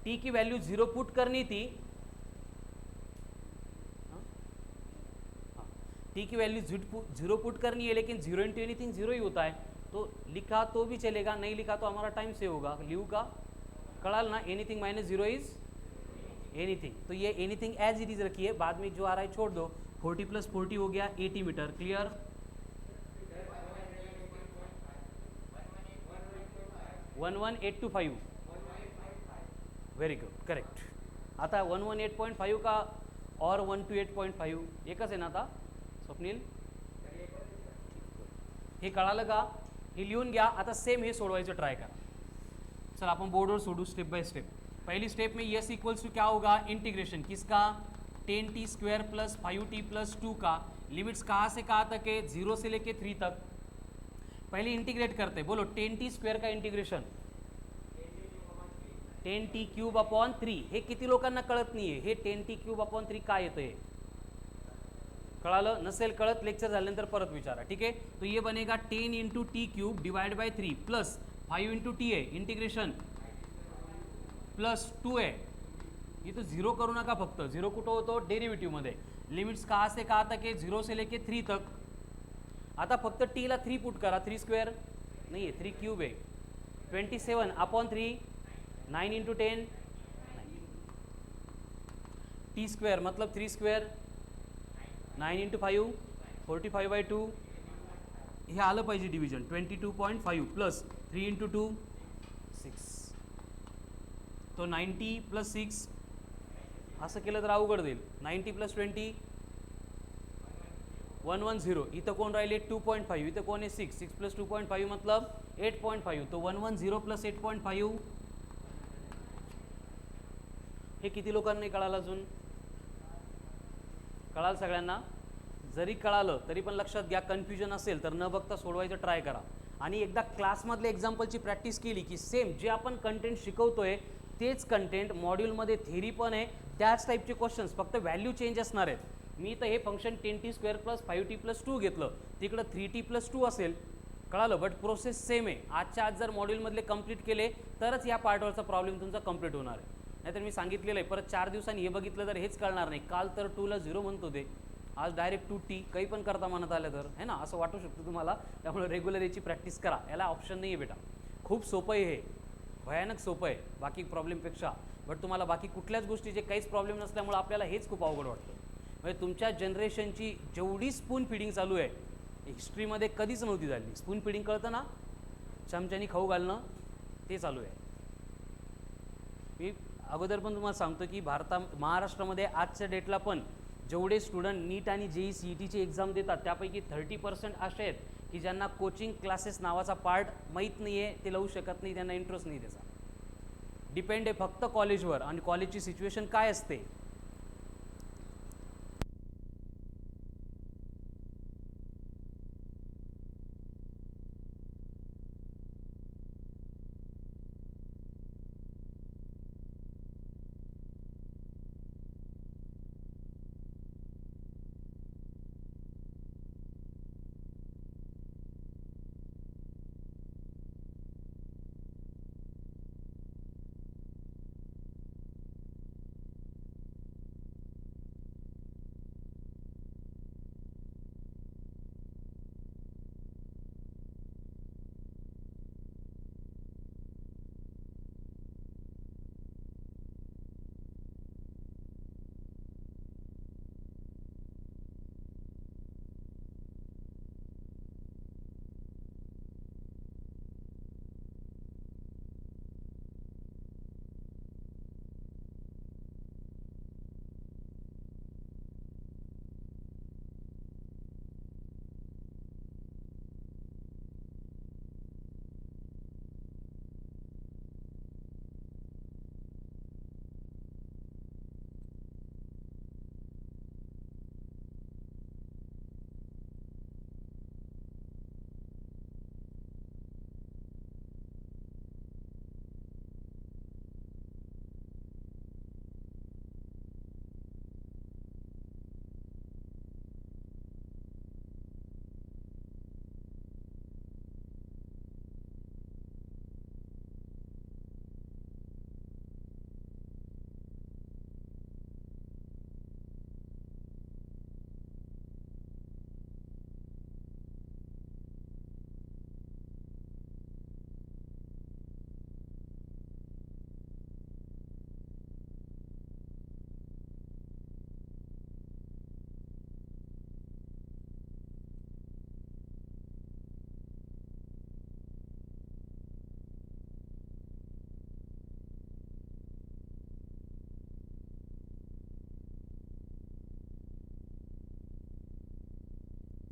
t की वैल्यू 0 पुट करनी थी. t की वैल्यू 0 पुट करनी है, लेकिन 0 इंटू एनीथिंग 0 ही होता है. तो लिखा तो भी चलेगा, नहीं लिखा तो हमारा टाइम सेव होगा. लिव का कड़ाल ना, एनीथिंग माइनस 0 इज एनीथिंग. तो ये एनीथिंग एज इट इज रखिए, बाद में जो आ रहा है छोड़ दो. 40 प्लस 40 हो गया 80 metre. Clear? 1182.5. Very good, correct. आता 118.5 का और 128.5 एकच आहे ना आता स्वप्नील? हे कळालं का? हे लिहून घ्या. आता सेम हे सोडवायचं ट्राय करा. चल आपण बोर्डवर सोडू स्टेप बाय स्टेप. पहली स्टेप में यस इक्वल्स टू क्या होगा? इंटीग्रेशन किसका? 10t square plus 5t plus 2 का. लिमिट्स कहाँ से कहाँ तक है? 0 से लेके 3 तक. पहले इंटीग्रेट करते हैं. बोलो 10t स्क्वायर का इंटीग्रेशन 10t क्यूब अपॉन 3. हे किती लोकांना कळत नाही आहे. हे 10t क्यूब अपॉन 3 काय येतं? हे कळालं? नसेल कळत लेक्चर झाल्यानंतर परत विचारा. ठीक है, तो ये बनेगा 10 into T cube divide by 3 plus 5 into T है इंटीग्रेशन प्लस 2 है. इथं 0 करू नका, फक्त 0 कुठं होतो? डेरिव्हेटिव्हमध्ये. लिमिट्स कहाँ से कहाँ तक है? 0 से लेके 3 तक. आता फक्त t ला 3 पुट करा. 3 स्क्वेअर नहीं है, 3 क्यूब है. 27 अपॉन 3 9 इंटू 10 t स्क्वेअर मतलब 3 स्क्वेअर 9 इंटू 5 45/2 हे आलं पाहिजे डिव्हिजन 22.5 प्लस 3 इंटू 2 6 तो 90 प्लस 6 असं केलं तर अवघड जाईल 90 प्लस 20 110 इथं कोण राहिले 2.5 इथं कोण आहे 6 प्लस 2.5 मतलब 8.5 तो 110 प्लस 8.5 हे किती लोकांनी कळालं अजून कळाल सगळ्यांना जरी कळालं तरी पण लक्षात घ्या कन्फ्युजन असेल तर न बघता सोडवायचं ट्राय करा आणि एकदा क्लासमधल्या एक्झाम्पलची प्रॅक्टिस केली की सेम जे आपण कंटेंट शिकवतोय तेच कंटेंट मॉड्यूलमध्ये थेरी पण आहे त्याच टाईपचे क्वेश्चन्स फक्त व्हॅल्यू चेंज असणार आहेत मी तर हे फंक्शन 10t² प्लस 5t+2 घेतलं तिकडं 3t+2 असेल कळालं बट प्रोसेस सेम आहे आजच्या आज जर मॉड्यूलमधले कंप्लीट केले तरच या पार्टवरचा प्रॉब्लेम तुमचा कंप्लीट होणार आहे नाहीतर मी सांगितलेलं आहे परत 4 दिवसांनी हे बघितलं तर हेच कळणार नाही काल तर 2ला 0 म्हणतो ते आज डायरेक्ट 2t काही पण करता म्हणत आलं तर है ना असं वाटू शकतं तुम्हाला त्यामुळे रेग्युलर याची प्रॅक्टिस करा याला ऑप्शन नाही आहे बेटा खूप सोपं आहे हे भयानक सोपं आहे बाकी प्रॉब्लेमपेक्षा बट तुम्हाला बाकी कुठल्याच गोष्टीचे काहीच प्रॉब्लेम नसल्यामुळे आपल्याला हेच खूप अवघड वाटतं म्हणजे तुमच्या जनरेशनची जेवढी स्पून फिडिंग चालू आहे हिस्ट्रीमध्ये कधीच नव्हती झाली स्पून फिडिंग कळतं ना चमच्यानी खाऊ घालणं ते चालू आहे मी अगोदर पण तुम्हाला सांगतो की महाराष्ट्रामध्ये आजच्या डेटला पण जेवढे स्टुडंट नीट आणि जेई CETची एक्झाम देतात त्यापैकी 30% असे आहेत की ज्यांना कोचिंग क्लासेस नावाचा पार्ट माहीत नाही आहे ते लावू शकत नाही त्यांना इंटरेस्ट नाही त्याचा डिपेंड आहे फक्त कॉलेजवर आणि कॉलेजची सिच्युएशन काय असते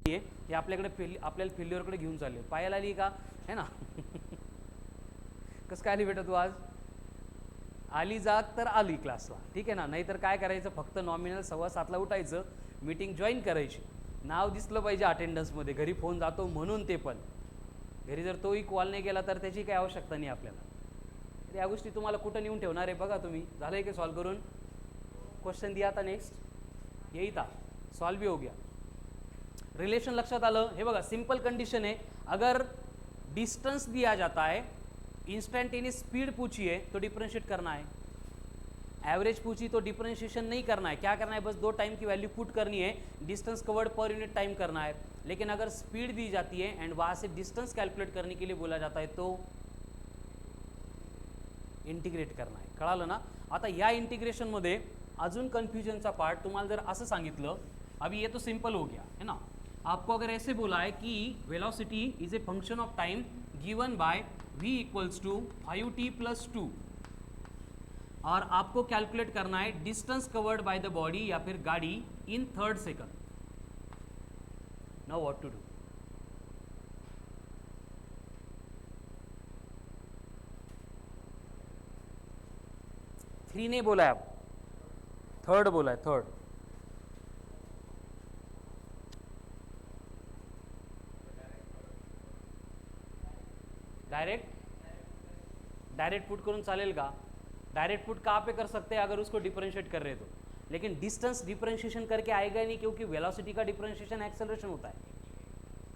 हे आपल्याकडे आपल्याला फेल्युअरकडे घेऊन चालले पायाला आली का है ना कसं काय आली बेटा तू आज आली जाग तर आली क्लासला ठीक आहे ना नाहीतर काय करायचं फक्त नॉमिनल 6:15 उठायचं मीटिंग जॉईन करायची नाव दिसलं पाहिजे अटेंडन्समध्ये घरी फोन जातो म्हणून ते पण घरी जर तोही कॉल नाही केला तर त्याची काही आवश्यकता नाही आपल्याला तर या गोष्टी तुम्हाला कुठं नेऊन ठेवणार आहे बघा तुम्ही झालं आहे की सॉल्व करून क्वेश्चन दिया था नेक्स्ट यही था सॉल्व भी हो गया रिलेशन लक्षात आलं हे बघा सिंपल कंडीशन है अगर डिस्टेंस दिया जाता है इंस्टेंटेनियस स्पीड पूछी है तो डिफरेंशिएट करना है एवरेज पूछी तो डिफरेंशिएशन नहीं करना है क्या करना है बस 2 टाइम की वैल्यू पुट करनी है distance covered per unit time करना है लेकिन अगर स्पीड दी जाती है एंड वहाँ से डिस्टेंस कैलकुलेट करने के लिए बोला जाता है तो इंटिग्रेट करना है कळालं ना आता या इंटिग्रेशनमध्ये अजून कन्फ्युजनचा पार्ट तुम्हाला जर असं सांगितलं अभी ये तो सिंपल हो गया है ना। आपको अगर ऐसे बोला है कि velocity is a function of time given by v equals to 5t plus 2, और आपको कैलकुलेट करना है distance covered by the body या फिर गाड़ी in 3rd second. Now what to do? Three नहीं बोला है, अब 3rd बोला है, 3rd। डायरेक्ट पुट करून चालेल का? डायरेक्ट पुट कहाँ पे कर सकते हैं अगर उसको डिफरेंशिएट कर रहे तो, लेकिन डिस्टेंस डिफरेंशिएशन करके आएगा ही नहीं, क्योंकि वेलोसिटी का डिफरेंशिएशन एक्सेलरेशन होता है,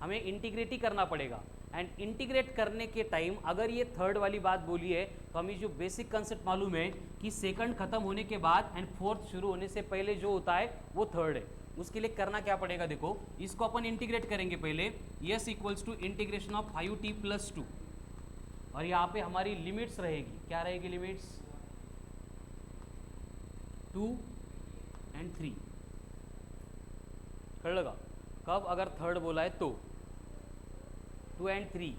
हमें इंटीग्रेट ही करना पड़ेगा। एंड इंटीग्रेट करने के टाइम अगर ये 3rd वाली बात बोली है तो हमें जो बेसिक कंसेप्ट मालूम है कि सेकंड खत्म होने के बाद एंड 4th शुरू होने से पहले जो होता है वो 3rd है। उसके लिए करना क्या पड़ेगा, देखो इसको अपन इंटीग्रेट करेंगे पहले, S equals to integration of 5t plus 2, और यहाँ पे हमारी लिमिट्स रहेगी, क्या रहेगी लिमिट्स? 2 and 3। कळलं का? कब? अगर 3rd बोला है तो 2 and 3,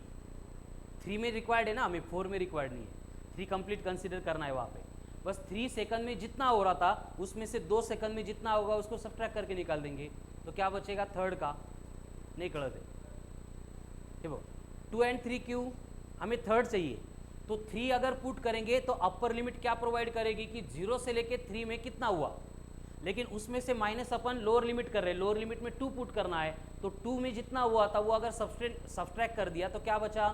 3 में रिक्वायर्ड है ना, हमें 4 में रिक्वायर्ड नहीं है। 3 कंप्लीट कंसीडर करना है वहाँ पे, बस 3 सेकंड में जितना हो रहा था उसमें से 2 सेकंड में जितना होगा उसको सब्ट्रैक्ट करके निकाल देंगे, तो क्या बचेगा 3rd का? नहीं कळत है, ठीक है। 2 and 3 क्यों? हमें 3rd चाहिए, तो 3 अगर पुट करेंगे तो अपर लिमिट क्या प्रोवाइड करेगी कि 0 से लेके 3 में कितना हुआ, लेकिन उसमें से माइनस अपन लोअर लिमिट कर रहे हैं, लोअर लिमिट में 2 पुट करना है, तो 2 में जितना हुआ था वो अगर सब्ट्रैक्ट कर दिया तो क्या बचा?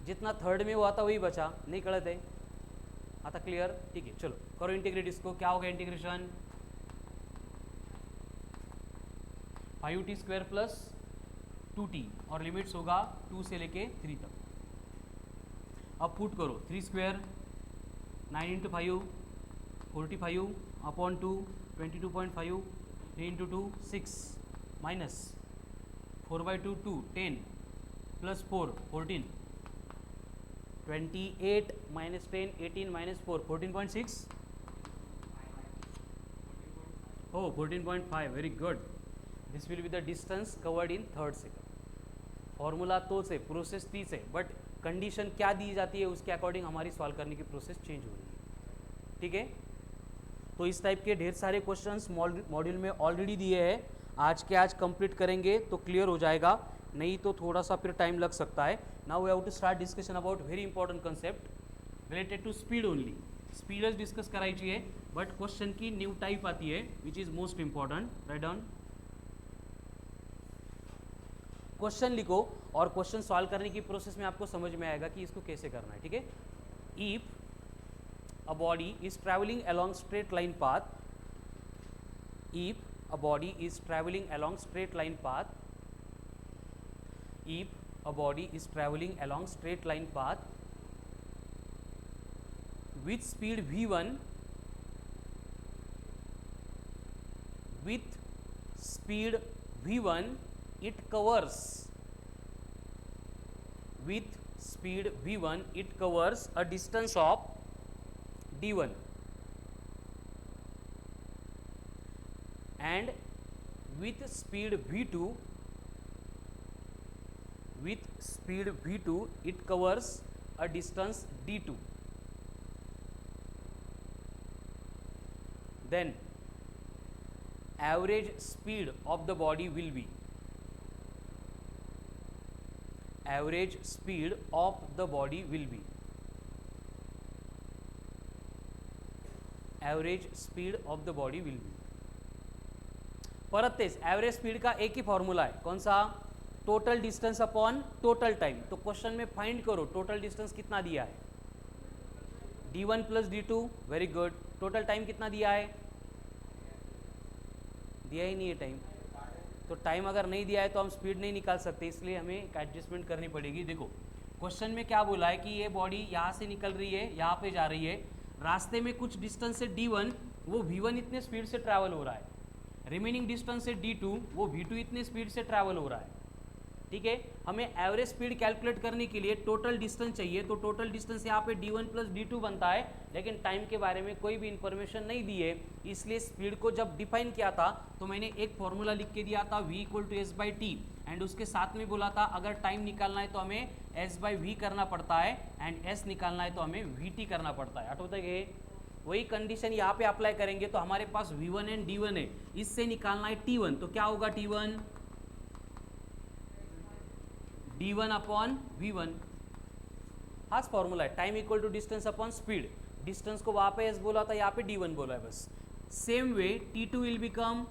जितना 3rd में हुआ था वही बचा। नहीं कळत है? आता क्लियर? ठीक है, चलो करो इंटीग्रेट इसको। क्या होगा integration? 5t square plus 2t, और लिमिट्स होगा 2 से लेके 3 तक। अब पुट करो 3 square 9 into 5 45 upon 2 22.5, 3 into 2 6 minus 4/2 2 10 plus 4 14 28 minus 10 18 minus 4 14.6, हो 14.5, very good. This will be the distance covered in 3rd second. Formula तोच है, प्रोसेस तीच है, बट कंडीशन क्या दी जाती है उसके अकॉर्डिंग हमारी सॉल्व करने की प्रोसेस चेंज हो रही है, ठीक है। तो इस टाइप के ढेर सारे क्वेश्चंस मॉड्यूल में ऑलरेडी दिए हैं, आज के आज कंप्लीट करेंगे तो क्लियर हो जाएगा, नहीं तो थोड़ा सा फिर टाइम लग सकता है। Now we have to start discussion about very important concept related to speed only. स्पीडच डिस्कस करायची है, बट क्वेश्चन की न्यू टाइप आती है which is most important. Write down, question लिखो और क्वेश्चन सॉल्व करने की प्रोसेस में आपको समझ में आएगा कि इसको कैसे करना है, ठीक है। If a body is traveling along straight line path, if a body is traveling along straight line path, if a body is traveling along straight line path with speed v1, with speed v1 it covers, with speed v1 it covers a distance of d1 and with speed v2, with speed v2 it covers a distance d2, then average speed of the body will be, average speed of the body will be, average speed of the body will be. परत तेच एवरेज स्पीड का एक ही फॉर्मूला है, कौन सा? Total distance upon total time. तो क्वेश्चन में फाइंड करो टोटल डिस्टेंस कितना दिया है, d1 plus d2, very good. Total time कितना दिया है? दिया ही नहीं है टाइम, तो टाइम अगर नहीं दिया है तो हम स्पीड नहीं निकाल सकते, इसलिए हमें एक एडजस्टमेंट करनी पड़ेगी। देखो क्वेश्चन में क्या बोला है कि ये बॉडी यहाँ से निकल रही है, यहाँ पे जा रही है, रास्ते में कुछ डिस्टेंस से d1 वो v1 इतने स्पीड से ट्रैवल हो रहा है, रिमेनिंग डिस्टेंस से d2 वो v2 इतने स्पीड से ट्रैवल हो रहा है, ठीक है। हमें एवरेज स्पीड कैलकुलेट करने के लिए टोटल डिस्टेंस चाहिए, तो टोटल डिस्टेंस यहाँ पे d1 प्लस d2 बनता है, लेकिन टाइम के बारे में कोई भी इंफॉर्मेशन नहीं दी है, इसलिए स्पीड को जब डिफाइन किया था तो मैंने एक फॉर्मूला लिख के दिया था v equal to S by T, and उसके साथ में बोला था अगर टाइम निकालना है तो हमें s बाई वी करना पड़ता है, एंड s निकालना है तो हमें vt करना पड़ता है। आठवता है? वही कंडीशन यहाँ पे अप्लाई करेंगे तो हमारे पास v1 एंड d1 है, इससे निकालना है t1, तो क्या होगा t1 d1 अपॉन v1, हाच फॉर्मूला है, time equal to distance upon speed, distance को वहाँ पे s बोला था, यहाँ पे d1 बोला है बस। Same way t2 will become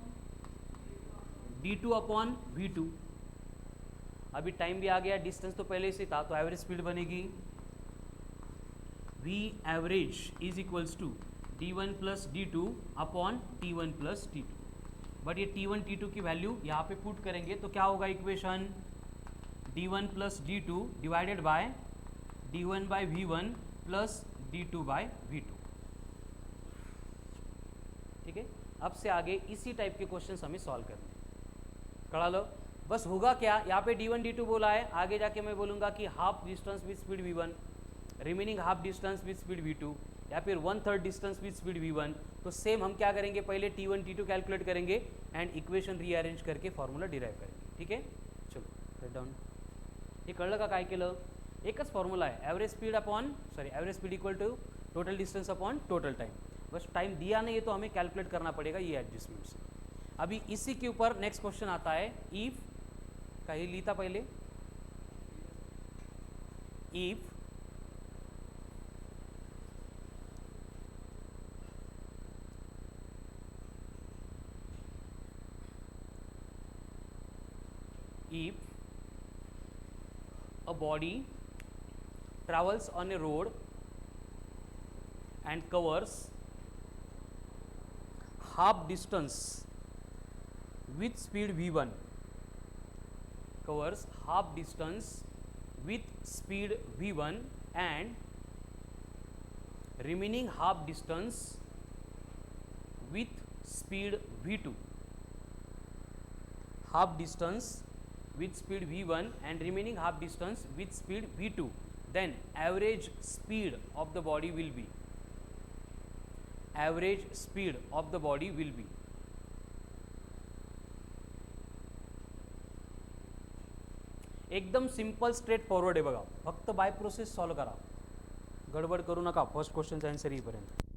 d2 upon v2, अभी टाइम भी आ गया, डिस्टेंस तो पहले से था, तो एवरेज स्पीड बनेगी v average is equals to d1 plus d2 upon t1 plus t2, but ये t1 t2 की वैल्यू यहाँ पे पुट करेंगे तो क्या होगा equation d1 plus d2 divided by d1 by v1 plus d2 by v2, ठीक है। अब से आगे इसी टाइप के क्वेश्चंस हमें सॉल्व करने, कड़ा लो बस। होगा क्या, यहाँ पे d1 d2 बोला है, आगे जाके मैं बोलूँगा कि half distance with speed v1, remaining half distance with speed v2, या फिर 1/3 डिस्टेंस विथ स्पीड v1, तो सेम हम क्या करेंगे, पहले t1 t2 कैलकुलेट करेंगे एंड इक्वेशन रीअरेंज करके फॉर्मूला डिराइव करेंगे, ठीक है। चलो राइट डाउन, हे कळलं का काय केलं, एकच फॉर्मूला है, average speed upon average speed equal to total distance upon total time, बस टाइम दिया नहीं है तो हमें कैलकुलेट करना पड़ेगा ये एडजस्टमेंट्स। अभी इसी के ऊपर नेक्स्ट क्वेश्चन आता है, इफ काही लिहिता पहले, if a body travels on a road and covers half distance with speed v1, covers half distance with speed v1 and remaining half distance with speed v2, half distance with speed v1 and remaining half distance with speed v2, then average speed of the body will be, average speed of the body will be, एकदम सिंपल स्ट्रेट फॉरवर्ड आहे बघा, फक्त बाय प्रोसेस सॉल्व करा, गडबड करू नका फर्स्ट क्वेश्चनचा आन्सर येईपर्यंत।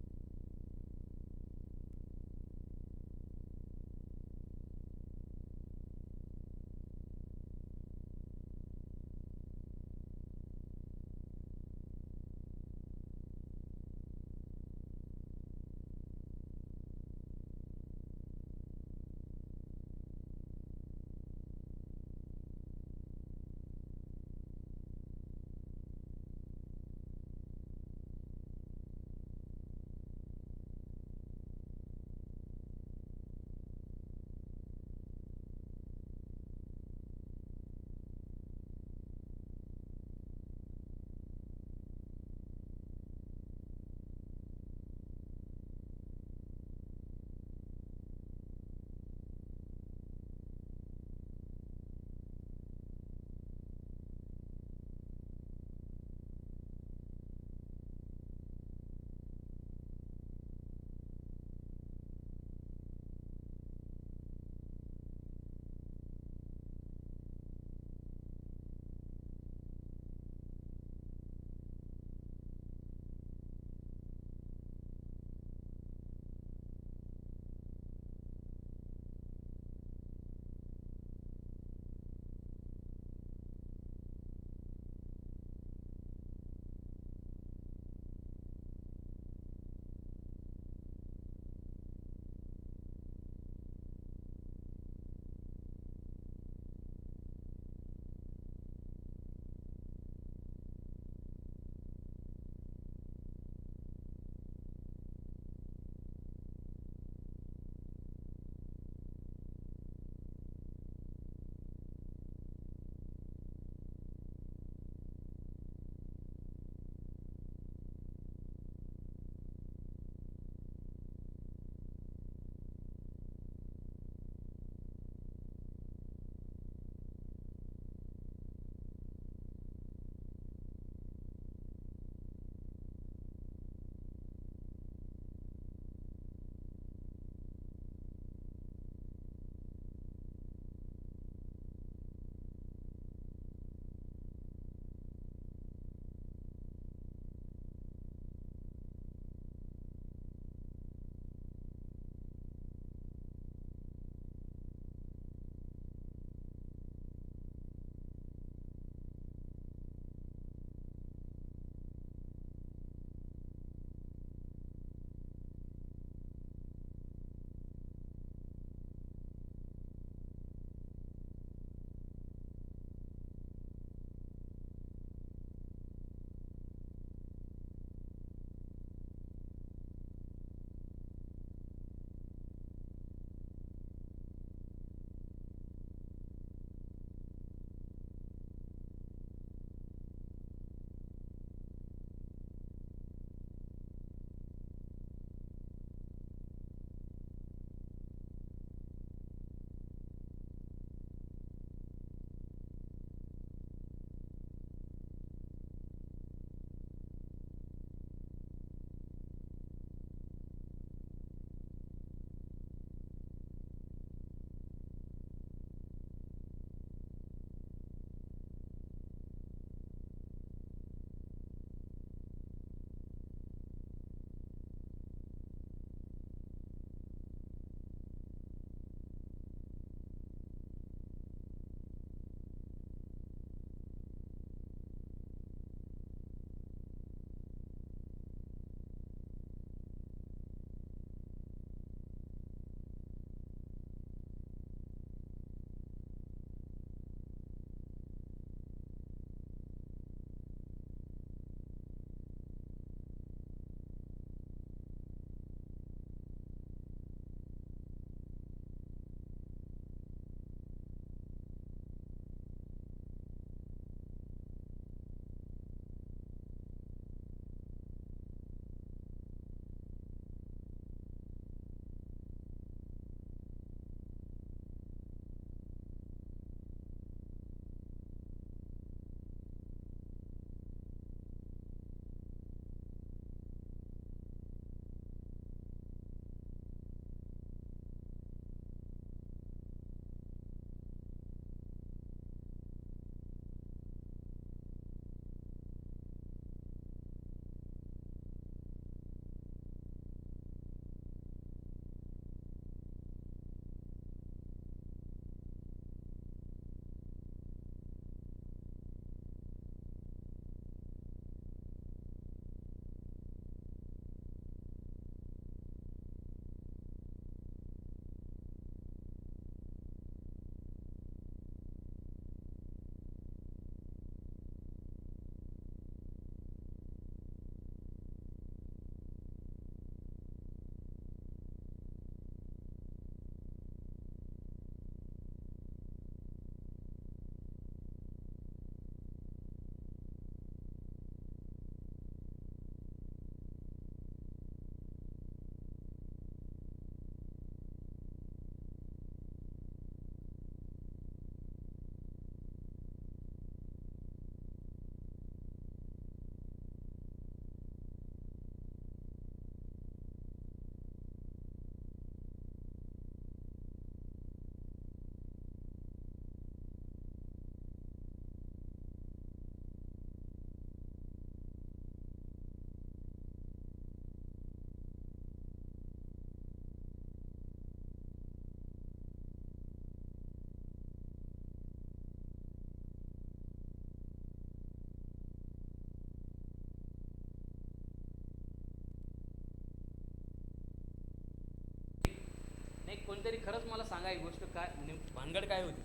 एक कोणतरी खरंच मला सांगा एक गोष्ट, काय म्हणजे भानगड काय होती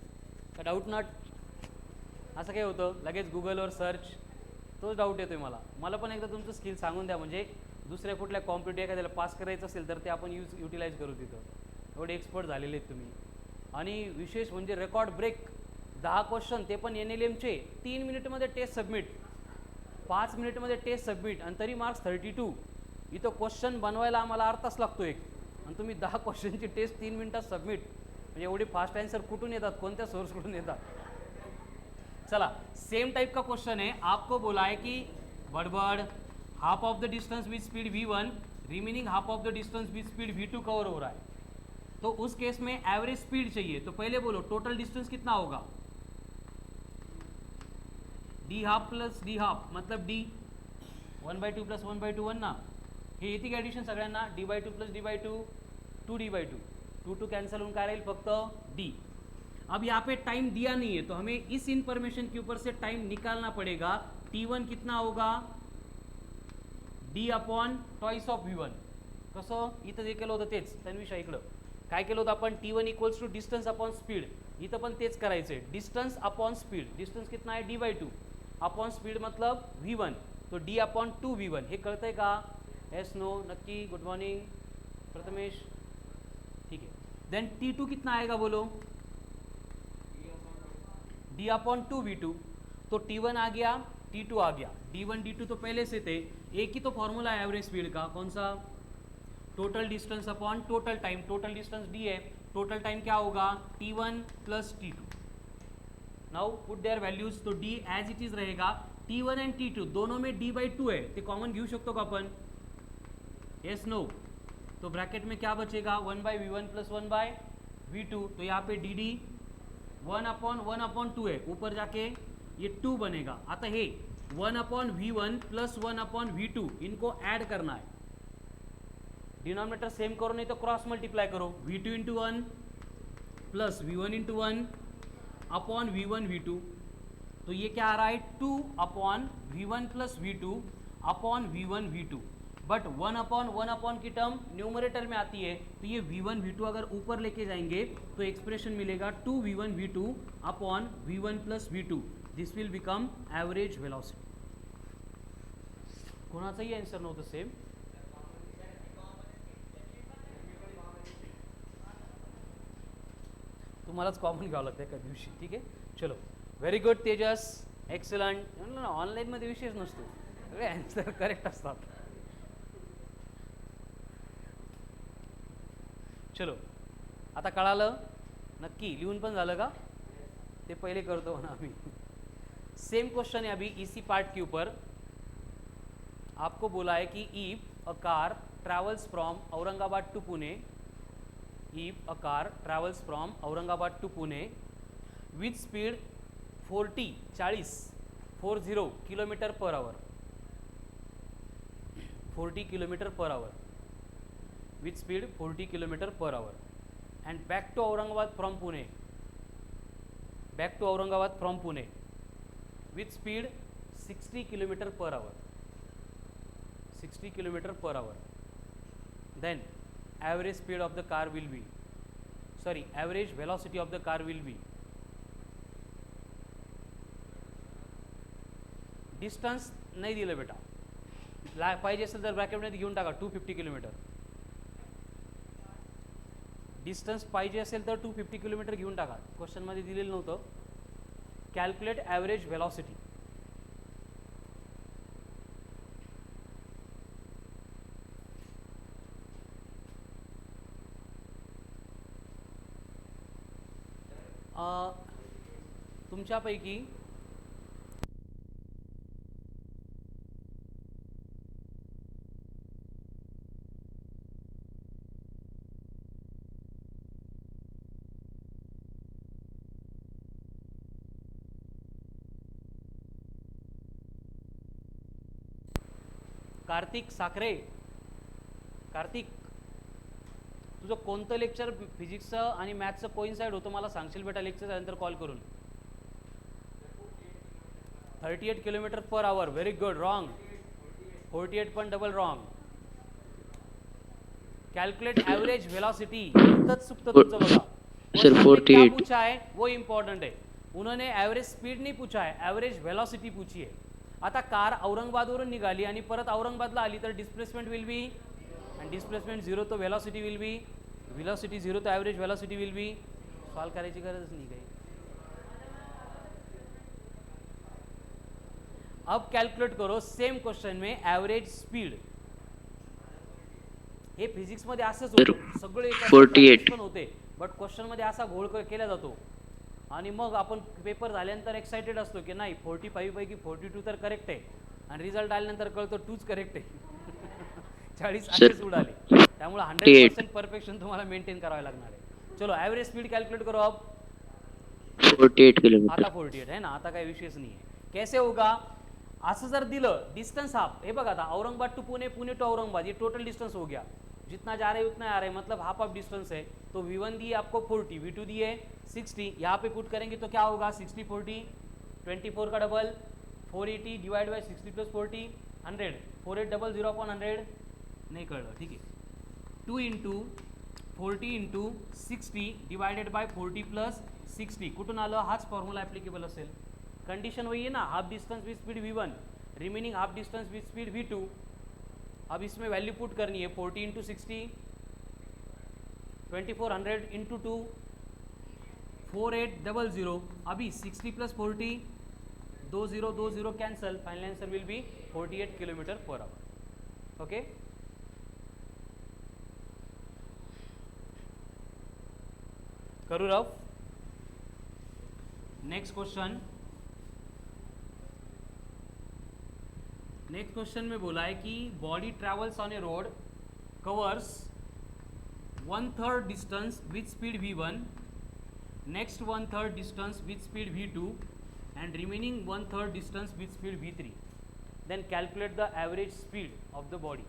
का? डाऊट नॉट असं काय होतं, लगेच गुगलवर सर्च, तोच डाऊट येतोय मला पण एकदा तुमचं स्किल सांगून द्या, म्हणजे दुसऱ्या कुठल्या कॉम्पिटिटिव्ह एखाद्याला पास करायचं असेल तर ते आपण युटिलाइज करू तिथं. एवढे एक्सपर्ट झालेले आहेत तुम्ही. आणि विशेष म्हणजे रेकॉर्ड ब्रेक 10 क्वेश्चन, ते पण NLMचे 3 मिनिटमध्ये टेस्ट सबमिट, 5 मिनिटमध्ये टेस्ट सबमिट, आणि तरी मार्क्स 32. इथं क्वेश्चन बनवायला आम्हाला अर्धा तास लागतो एक, आणि तुम्ही 10 क्वेश्चनची टेस्ट 3 मिनिटात सबमिट. म्हणजे एवढे फास्ट आन्सर कुठून येतात, कोणत्या सोर्सकडून येतात? चला, सेम टाइप का क्वेश्चन है. आपको बोला है कि बड़बड़ half of the distance with speed v1, remaining half of the distance with speed v2 cover हो रहा है. तो उस केस में एवरेज स्पीड चाहिए. तो पहले बोलो टोटल डिस्टेंस कितना होगा? d half plus d half मतलब d 1/2 प्लस 1/2 1 ना. हे येते का ॲडिशन सगळ्यांना? d/2 plus d/2 2d/2, 2 cancel होऊन काय राहील? फक्त d. अब यहाँ पे टाइम दिया नहीं है तो हमें इस इंफॉर्मेशन के ऊपर से टाइम निकालना पड़ेगा. t1 कितना होगा? d upon toys of v1. कसं? इथं जे केलं होतं तेच. तन्विषा इकडं काय केलं होतं आपण? t1 equals to distance upon speed. इथं पण तेच करायचं आहे. Distance upon speed. डिस्टन्स कितना आहे? d/2 अपॉन स्पीड मतलब v1, तो d अपॉन 2v1. हे कळतंय का? Yes no? नक्की? Good morning Prathamesh. ठीक है. देन t2 कितना आएगा बोलो? d upon 2v2. तो t1 आ गया, t2 आ गया. d1 d2 तो पहले से थे. एक ही तो फॉर्मूला है एवरेज स्पीड का. कौन सा? Total distance upon total time. Total distance d है, टोटल टाइम क्या होगा? t1 plus t2. Now put there values. तो d एज इट इज रहेगा. t1 एंड t2 दोनों में d/2 है, ते कॉमन घेऊ शकतो का आपण? Yes no? तो ब्रैकेट में क्या बचेगा? 1/v1 plus 1/v2. तो यहाँ पे dd 1/1/2 है, ऊपर जाके ये 2 बनेगा. आता हे 1/v1 प्लस 1/v2 इनको ऐड करना है. डिनोमिनेटर सेम करो, नहीं तो क्रॉस मल्टीप्लाई करो. v2 into 1 plus v1 into 1 upon v1 v2. तो ये क्या आ रहा है? 2 upon v1 plus v2 upon v1 v2. But 1/1 की टर्म न्यूमरेटर में आती है, तो ये v1 v2 अगर ऊपर लेके जाएंगे तो एक्सप्रेशन मिलेगा 2v1 v2 upon v1 plus v2. This will become average velocity. कोणाचाही आन्सर नव्हतं सेम. तुम्हालाच कॉमन घ्यावं लागतं एका दिवशी. ठीक आहे, चलो. व्हेरी गुड तेजस, एक्सलंट. ऑनलाईनमध्ये विषयच नसतो, सगळे आन्सर करेक्ट असतात. चलो, आता कळालं नक्की? लिहून पण झालं का? ते पहिले करतो ना आम्ही. सेम क्वेश्चन है अभी इसी पार्ट के ऊपर. आपको बोला है कि if a car travels from Aurangabad to Pune, if a car travels from Aurangabad to Pune with speed 40 kilometre पर आवर, 40 किलोमीटर पर hour, with speed 40 kilometer per hour, and back to Aurangabad from Pune, back to Aurangabad from Pune with speed 60 kilometer per hour, 60 kilometer per hour. Then average speed of the car will be, sorry, average velocity of the car will be. Distance नाही दिलं बेटा, पाहिजे असेल तर ब्रॅकेटमध्ये घेऊन टाका 250 किलोमीटर. डिस्टन्स पाहिजे असेल तर 250 किलोमीटर घेऊन टाका. क्वेश्चनमध्ये दिलेलं नव्हतं. Calculate average velocity. तुमच्यापैकी कार्तिक साखरे, कार्तिक तुझं कोणतं लेक्चर फिजिक्सचं आणि मॅथ्सचं कोइन्साइड होतं मला सांगशील बेटा लेक्चर झाल्यानंतर कॉल करून. 38 kilometre per hour. Very good. Wrong. 48 पण double wrong. Calculate average velocity, इतच चुकतं तुमचं बघा. सर क्वेश्चन में क्या 48 पूछा है वो इंपॉर्टेंट है. उन्होंने एवरेज स्पीड नहीं पूछा है, एवरेज वेलोसिटी पूछी है. आता कार औरंगाबादवरून निघाली आणि परत औरंगाबादला आली तर डिस्प्लेसमेंट विल बी, आणि डिस्प्लेसमेंट झिरो तो velocity will be, velocity zero तो average velocity will be. Solve करायची गरजच नाही काही. अब कैलकुलेट करो सेम क्वेश्चन में एवरेज स्पीड. हे फिजिक्स मध्ये असंच होतं, सगळे 48 पण होते, बट क्वेश्चन मध्ये असा घोळ केला जातो आणि मग आपण पेपर झाल्यानंतर एक्साइटेड असतो की नाही 45 पैकी 42 तर करेक्ट आहे, आणि रिझल्ट आल्यानंतर कळतो 2च करेक्ट आहे. 40 असेच उडाले. त्यामुळे 100% परफेक्शन तुम्हाला मेंटेन करावे लागणार आहे. चलो एवरेज स्पीड कैलकुलेट करो अब. 48 किलोमीटर. आता 48 है ना, आता काही विषयच नाही आहे. कैसे होगा, असं जर दिलं डिस्टेंस हाफ, हे बघा आता औरंगाबाद टू पुणे, पुणे टू औरंगाबाद, ये टोटल डिस्टेंस हो गया. जितना जा रहे उतना आ रहे, मतलब हाफ ऑफ डिस्टेंस है. तो V1 दिए आपको 40, V2 दिए 60, यहाँ पे पुट करेंगे तो क्या होगा 60 40, 24 का डबल 480 डिवाइड बाय 60 प्लस 40 100, 4800/100 नहीं कळलं, ठीक आहे. 2 into 40 into 60 divided by 40 plus 60, कुठून आलं, हाच फॉर्म्युला ॲप्लिकेबल असेल. कंडीशन वही है ना, half distance with speed V1, remaining half distance with speed V2. अब इसमें वैल्यू पुट करनी है 40 इंटू 60, 2400 इंटू 2, 4800. अभी 60 plus 40, 2020 cancel, final answer will be 48 kilometre पर आवर. ओके, करू rough. Next question. Next question में बोला है कि body travels on a road covers 1/3 distance with speed V1, next 1/3 distance with speed V2 and remaining 1/3 distance with speed V3. Then calculate the average speed of the body.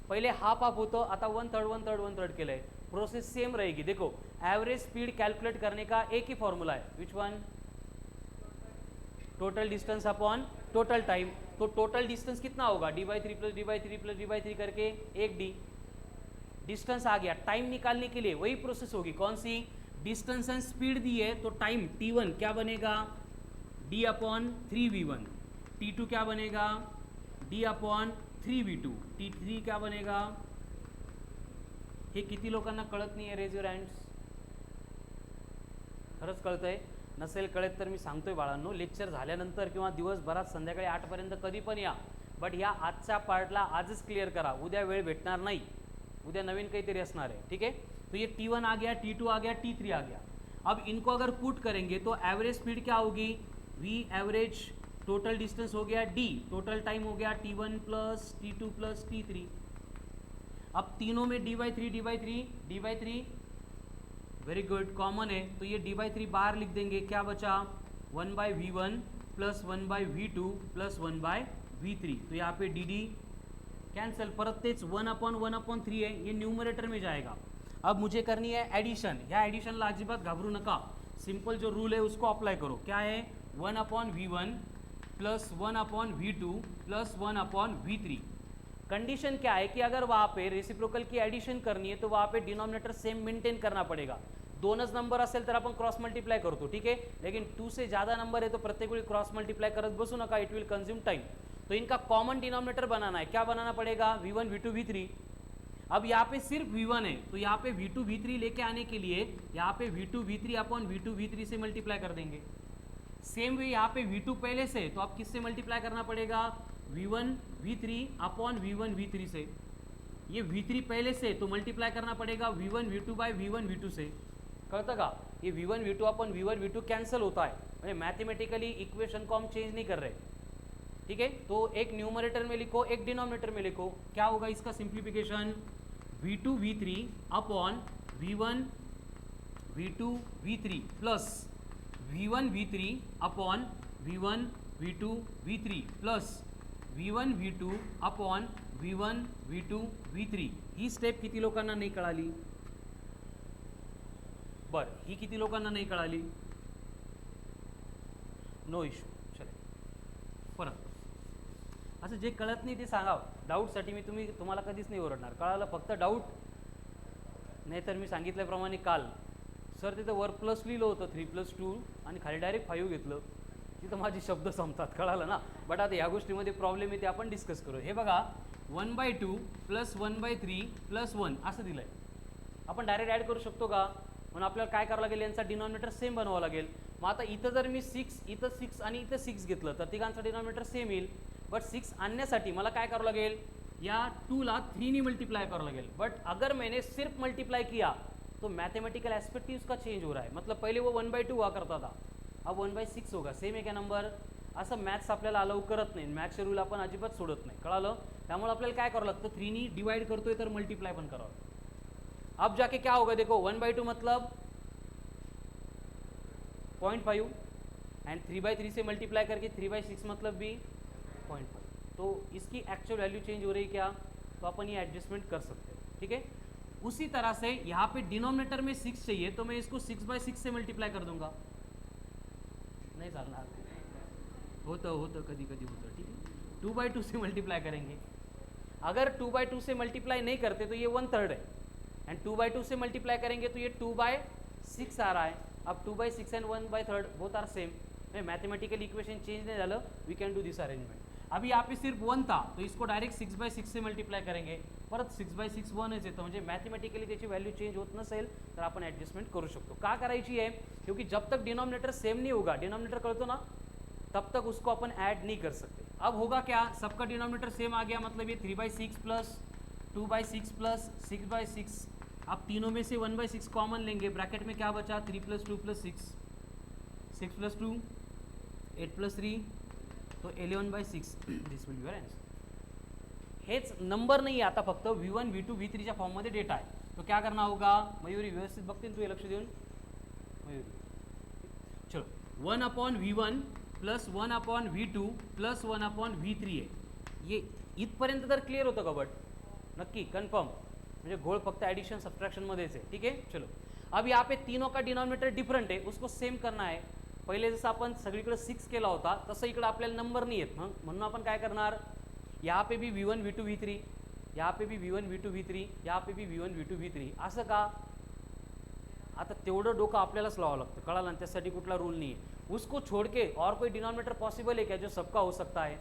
पहले हाफ हाफ होतं, आता 1/3 केलंय. प्रोसेस सेम रहेगी. देखो एवरेज स्पीड कैलकुलेट करने का एक ही फॉर्मूला है, which one, total distance upon total time. तो टोटल डिस्टेंस कितना होगा, d/3 plus d/3 plus d/3 करके 1d. डिस्टेंस आ गया. टाइम निकालने के लिए वही प्रोसेस होगी, कौन सी, डिस्टेंस एंड स्पीड दी है तो टाइम t1 क्या बनेगा, d/3v1, t2 क्या बनेगा, d/3v2, t3 क्या बनेगा. हे किती लोकांना कळत नाही आहे, रेज युअर हँड्स. खरंच कळतंय, नसेल कळत तर मी सांगतोय बाळांनो, लेक्चर झाल्यानंतर किंवा दिवसभरात संध्याकाळी 8 पर्यंत कधी पण या, बट या आजच्या पार्टला आजच क्लिअर करा, उद्या वेळ भेटणार नाही, उद्या नवीन काहीतरी असणार आहे. ठीक है, तो ये T1 आ गया, T2 आ गया, T3 आ गया. अब इनको अगर पुट करेंगे तो एवरेज स्पीड क्या होगी, V एवरेज, टोटल डिस्टेंस हो गया D, टोटल टाइम हो गया T1 plus T2 plus T3. अब तीनों में d/3 वेरी गुड, कॉमन है, तो ये d/3 बाहर लिख देंगे. क्या बचा, 1/V1 plus 1/V2 plus 1/V3. तो यहाँ पे dd कैंसिल, परत तेच 1/1/3 है, ये न्यूमरेटर में जाएगा. अब मुझे करनी है एडिशन. या एडिशनला अजिबात घाबरू नका, सिंपल जो रूल है उसको अप्लाई करो. क्या है, 1/V1 plus 1/V2 plus 1/V3. Condition क्या है कि अगर वहाँ पे रेसिप्रोकल की एडिशन करनी है तो वहाँ पे डिनोमिनेटर सेम मेंटेन करना पड़ेगा. दोनच नंबर असेल तर आपण क्रॉस मल्टीप्लाय करतो, ठीक है, लेकिन 2 से ज़्यादा नंबर है तो प्रत्येक वेळी क्रॉस मल्टीप्लाय करत बसू नका, इट विल कंज्यूम टाइम. तो इनका कॉमन डिनोमिनेटर बनाना है. क्या बनाना पड़ेगा, V1 V2 V3. अब यहाँ पे सिर्फ V1 है तो यहाँ पे V2 V3 लेके आने के लिए यहाँ पे V2 V3 upon V2 V3 से मल्टीप्लाई कर देंगे. सेम वे यहाँ पे V2 पहले से, तो अब किससे मल्टीप्लाई करना पड़ेगा, V1 V3 upon V1 V3 से. ये V3 पहले से तो मल्टीप्लाई करना पड़ेगा V1 V2 bye V1 V2 से. कळतं का, ये V1 V2 upon V1 V2 cancel होता है, म्हणजे मैथमेटिकली इक्वेशन को हम चेंज नहीं कर रहे. ठीक है, तो एक न्यूमरेटर में लिखो, एक डिनोमिनेटर में लिखो. क्या होगा इसका simplification, V2 V3 upon V1 V2 V3 plus V1 V3 upon V1 V2 V3 plus V1 V2 upon V1 V2 V3. ही स्टेप किती लोकांना नाही कळाली, बर ही किती लोकांना नाही कळाली, नो इश्यू. चले परत असं जे कळत नाही ते सांगावं. डाऊटसाठी मी तुम्हाला कधीच नाही ओरडणार. कळालं? फक्त डाऊट. नाहीतर मी सांगितल्याप्रमाणे काल सर तिथं वर प्लस लिहिलं होतं 3+2 आणि खाली डायरेक्ट 5 घेतलं, तिथं माझे शब्द संपतात. कळालं ना? बट आता ह्या गोष्टीमध्ये प्रॉब्लेम आहे ते आपण डिस्कस करू. हे बघा 1/2 + 1/3 + 1 असं दिलं आहे. आपण डायरेक्ट ॲड करू शकतो का? म्हणून आपल्याला काय करावं लागेल, यांचा डिनॉमिनेटर सेम बनवावं लागेल. मग आता इथं जर मी 6 इथं 6 आणि इथं 6 घेतलं तर तिघांचा डिनॉमिनेटर सेम येईल. बट 6 आणण्यासाठी मला काय करावं लागेल, या 2 ला 3 ने मल्टीप्लाई करावं लागेल. बट अगर मैंने सिर्फ मल्टीप्लाई किया तो मैथमेटिकल एस्पेक्ट ही उसका चेंज हो रहा है. मतलब पहले वो 1/2 हुआ करता था, अब 1/6 होगा. सेम आहे का नंबर? असं मॅथ्स आपल्याला अलाउ करत नाही. मॅथ्सचे रूल आपण अजिबात सोडत नाही. कळालं? त्यामुळे आपल्याला काय करावं लागतं, 3 ने डिवाइड करतोय तर मल्टीप्लाई पण करावं. अब जाके क्या होगा देखो, 1/2 मतलब 0.5 एंड 3/3 से मल्टीप्लाई करके 3/6 मतलब भी 0.5. तो इसकी एक्चुअल वैल्यू चेंज हो रही है क्या, तो अपन ये एडजस्टमेंट कर सकते हैं. ठीक है. उसी तरह से यहाँ पे डिनोमिनेटर में 6 चाहिए तो मैं इसको 6/6 से मल्टीप्लाई कर दूंगा. नहीं चालणार. होतं कधी कधी होतं. ठीक है. 2/2 से मल्टीप्लाई करेंगे. अगर 2/2 से मल्टीप्लाई नहीं करते तो ये 1/3 है, एंड 2/2 से मल्टीप्लाई करेंगे तो ये 2/6 आ रहा है. अब 2/6 and 1/3 both are same. Mathematical equation change नहीं झालं, we can do this arrangement. अभी यहाँ पे सिर्फ 1 था तो इसको डायरेक्ट 6/6 से मल्टीप्लाई करेंगे. परत 6/6 1च येतं. म्हणजे मॅथमेटिकली त्याची व्हॅल्यू चेंज होत नसेल तर आपण ॲडजस्टमेंट करू शकतो. का करायची आहे, क्योंकि जब तक डिनोमिनेटर सेम नहीं होगा, डिनोमिनेटर कळतो ना, तब तक उसको अपन ऐड नहीं कर सकते. अब होगा क्या, सबका डिनोमिनेटर सेम आ गया, मतलब ये 3/6 + 2/6 + 6/6. आप तीनों में से 1/6 कॉमन लेंगे. ब्रैकेट में क्या बचा, 3 + 2 + 6, 6 + 2 8 + 3 तो 11/6. This will your answer. H number नाही आहे, आता फक्त V1 V2 V3च्या फॉर्ममध्ये डेटा आहे. तो क्या करना होगा, मयूरी व्यवस्थित बघते तू, लक्ष देऊन. मयूरी चलो, 1/V1 + 1/V2 + 1/V3 आहे. ये इथपर्यंत तर क्लिअर होतं का? बट नक्की कन्फर्म, म्हणजे घोळ फक्त ॲडिशन सबट्रॅक्शनमध्येच आहे. ठीक आहे. चलो, अब यहाँ पे तीनों का डिनोमिनेटर डिफरंट है, उसको सेम करना है. पहिले जसं आपण सगळीकडे 6 केला होता तसं इकडे आपल्याला नंबर नाही येत. म्हणून आपण काय करणार, यहाँ पे भी V1 V2 V3, यहाँ पे भी V1 V2 V3, यहाँ पे भी V1 V2 V3. असं का? आता तेवढं डोकं आपल्यालाच लावावं लागतं. कळालं ना? त्यासाठी कुठला रूल नाही आहे. उसको छोड़ के और कोई डिनोमिनेटर पॉसिबल है क्या जो सबका हो सकता है?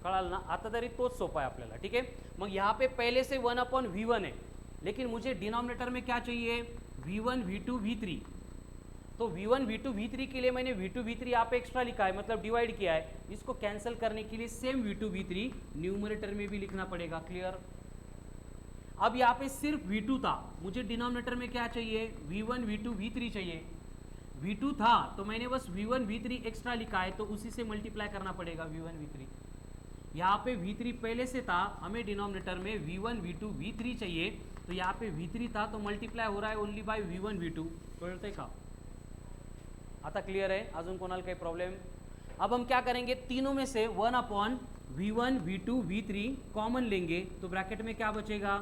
कळालं ना? आता तरी तोच सोपा है आपल्याला. ठीक है. मग यहाँ पे पहले से 1/V1 है, लेकिन मुझे डिनोमिनेटर में क्या चाहिए, V1 V2 V3. तो V1 V2 V3 के लिए मैंने V2 V3 यहाँ पे एक्स्ट्रा लिखा है, मतलब डिवाइड किया है. इसको कैंसिल करने के लिए सेम V2 V3 न्यूमरेटर में भी लिखना पड़ेगा. क्लियर? अब यहाँ पे सिर्फ V2 था, मुझे डिनोमिनेटर में क्या चाहिए, V1 V2 V3 चाहिए. V2 था तो मैंने बस V1 V3 एक्स्ट्रा लिखा है, तो उसी से मल्टीप्लाई करना पड़ेगा V1 V3. यहाँ पे V3 पहले से था, हमें डिनोमिनेटर में V1 V2 V3 चाहिए, तो यहाँ पे V3 था तो मल्टीप्लाई हो रहा है ओनली बाय V1 V2. कळतंय का? आता क्लियर है? अजून कोणाला काही प्रॉब्लेम? अब हम क्या करेंगे, तीनों में से 1/V1 V2 V3 कॉमन लेंगे, तो ब्रैकेट में क्या बचेगा,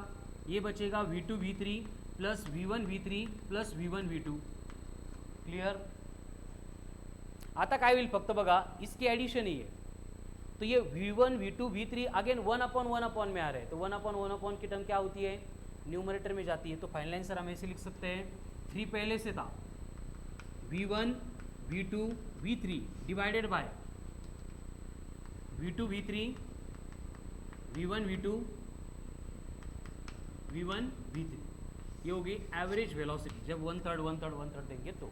ये बचेगा V2 V3 + V1 V3 + V1 V2. Clear? आता काय होईल फक्त बघा, इसकी एडिशन ही है, तो ये V1 V2 V3 अगेन 1/1 में आ रहे हैं, तो 1/1 की टर्म क्या होती है, न्यूमरेटर में जाती है. तो फाइनल आंसर हम ऐसे लिख सकते हैं, 3 पहले से था, V1 V2 V3 divided by V2 V3 V1 V2 V1 V3. ये होगी एवरेज वेलोसिटी जब 1/3 देंगे तो.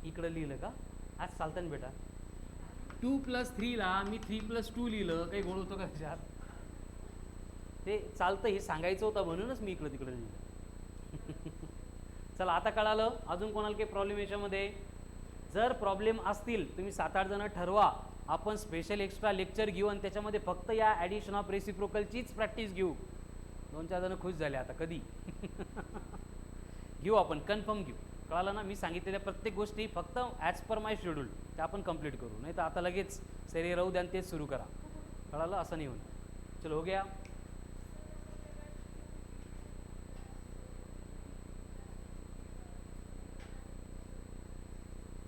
इकडं लिहिलं का? आज चालतं ना बेटा. 2 + 3 ला मी 3 + 2 लिहिलं, काही गोळ होतं का त्याच्यात? ते चालतं, हे सांगायचं होतं म्हणूनच मी इकडं तिकडं लिहिलं. चला, आता कळालं. अजून कोणाला काही प्रॉब्लेम याच्यामध्ये? जर प्रॉब्लेम असतील तुम्ही 7-8 जण ठरवा, आपण स्पेशल एक्स्ट्रा लेक्चर घेऊ आणि त्याच्यामध्ये फक्त या ॲडिशन ऑफ रेसिप्रोकलचीच प्रॅक्टिस घेऊ. 2-4 जण खुश झाले आता. कधी घेऊ आपण, कन्फर्म घेऊ. कळालं ना? मी सांगितलेल्या प्रत्येक गोष्टी फक्त ॲज पर माय शेड्यूल ते आपण कंप्लीट करू, नाही तर आता लगेच सर राहू द्या आणि तेच सुरू करा. कळालं? असं नाही होणार. चलो, हो गया.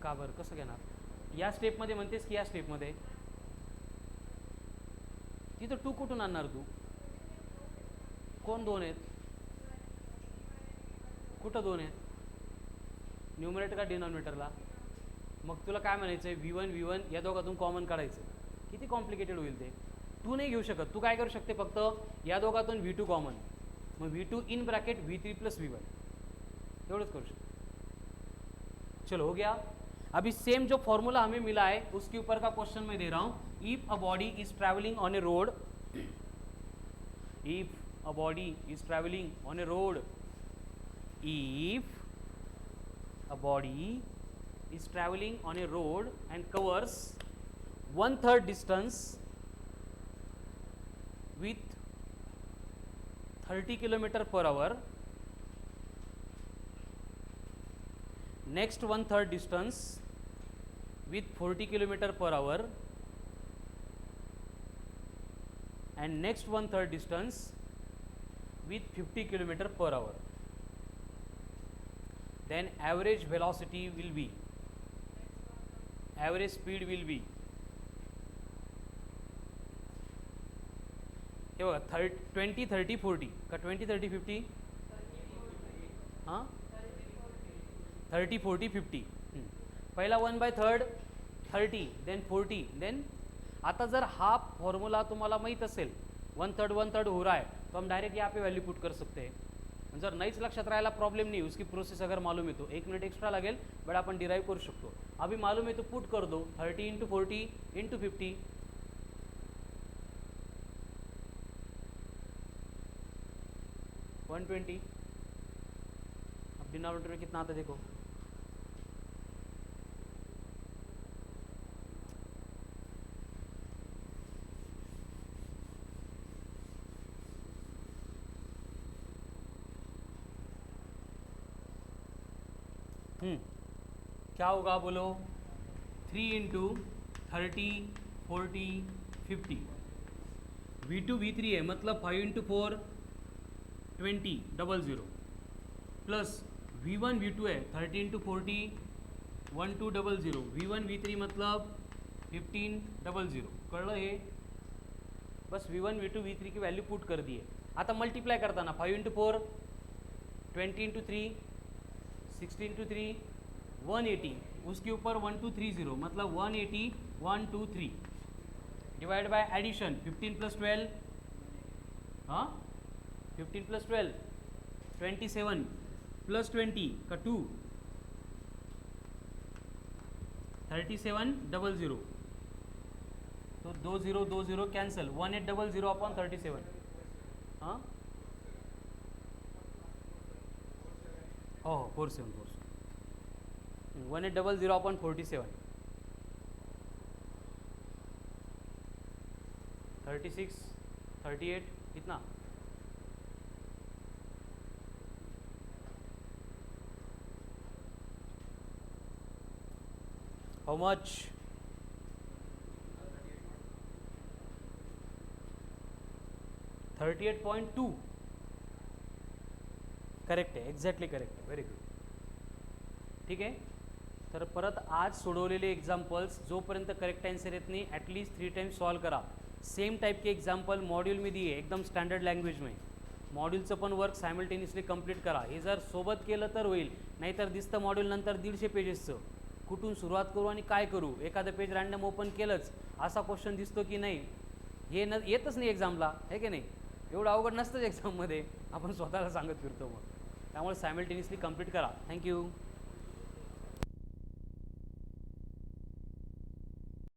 का बरं कसं घेणार? या स्टेपमध्ये म्हणतेस की या स्टेपमध्ये? तिथं टू कुठून आणणार तू? कोण दोन आहेत? कुठं दोन आहेत? न्यूमरेटर का डिनॉमिनेटरला? मग तुला काय म्हणायचं आहे? V1 या दोघातून कॉमन काढायचं. किती कॉम्प्लिकेटेड होईल ते. तू नाही घेऊ शकत. तू काय करू शकते? फक्त या दोघातून V2 common, mug V2 in bracket V3 plus V1 एवढंच करू शकते. चलो हो गया. अभी सेम जो फॉर्मूला हमें मिला है उसके ऊपर का क्वेश्चन मैं दे रहा हूँ. If a body is travelling on a road, if a body is traveling on a road, if a body is traveling on a road and covers 1/3 distance with 30 km/h, next 1/3 distance with 40 km/h, and next 1/3 distance with 50 km/h, then average velocity will be, average speed will be, हे बघा 20 30 40 का 20 30 50 हां 30 40 50. पहिला 1/3 30 देन 40 देन. आता जर हा फॉर्मूला तुम्हाला माहीत असेल 1/3 हो रहा है तो हम डायरेक्ट यहाँ पे वैल्यू पुट कर सकते हैं. जर नाहीच लक्षात राहायला प्रॉब्लेम नहीं, उसकी प्रोसेस अगर मालूम है तो 1 मिनट एक्स्ट्रा लागेल बट आपण डिराइव करू शकतो. अभी मालूम है तो पुट कर दो 30 × 40 × 50. वन 120. अब डिनोमिनेटर में कितना आता है देखो. क्या होगा बोलो? 3 × 30 40 50. V2 V3 है मतलब 5 × 4 20 00 प्लस V1 V2 है 30 × 40 1200. V1 V3 मतलब 1500. कळलं हे? बस V1 V2 V3 की वैल्यू पुट कर दिए. आता मल्टीप्लाई करताना 5 × 4 20 × 3 16 × 3 180, उसके ऊपर 1230 मतलब 180 123 डिवाइड बाय एडिशन 15 + 12 हाँ 15 + 12 27 + 20 का 2 3700. तो 2020 कैंसिल 1800/37. हाँ हो 47 1800/47 36 38 कितना? How much? 38.2. करेक्ट आहे, एक्झॅक्टली करेक्ट आहे. Very good. ठीक आहे. तर परत आज सोडवलेले एक्झाम्पल्स जोपर्यंत करेक्ट आंसर येत नाही ॲटलीस्ट 3 टाइम्स सॉल्व करा. सेम टाइप के एग्जाम्पल मॉड्यूल में दिए एकदम स्टँडर्ड लँग्वेज में. मॉड्यूलचं पण वर्क सायमल्टेनियसली कंप्लीट करा. हे जर सोबत केलं तर होईल, नाहीतर दिसतं मॉड्यूल नंतर 150 पेजेसचं. कुठून सुरुवात करू आणि काय करू, एखादं पेज रँडम ओपन केलंच असा क्वेश्चन दिसतो की नाही. हे येतच नाही एक्झामला, आहे की नाही. एवढं अवघड नसतंच एक्झाममध्ये, आपण स्वतःला सांगत फिरतो. मग त्यामुळे सायमल्टेनियसली कंप्लीट करा. थँक्यू.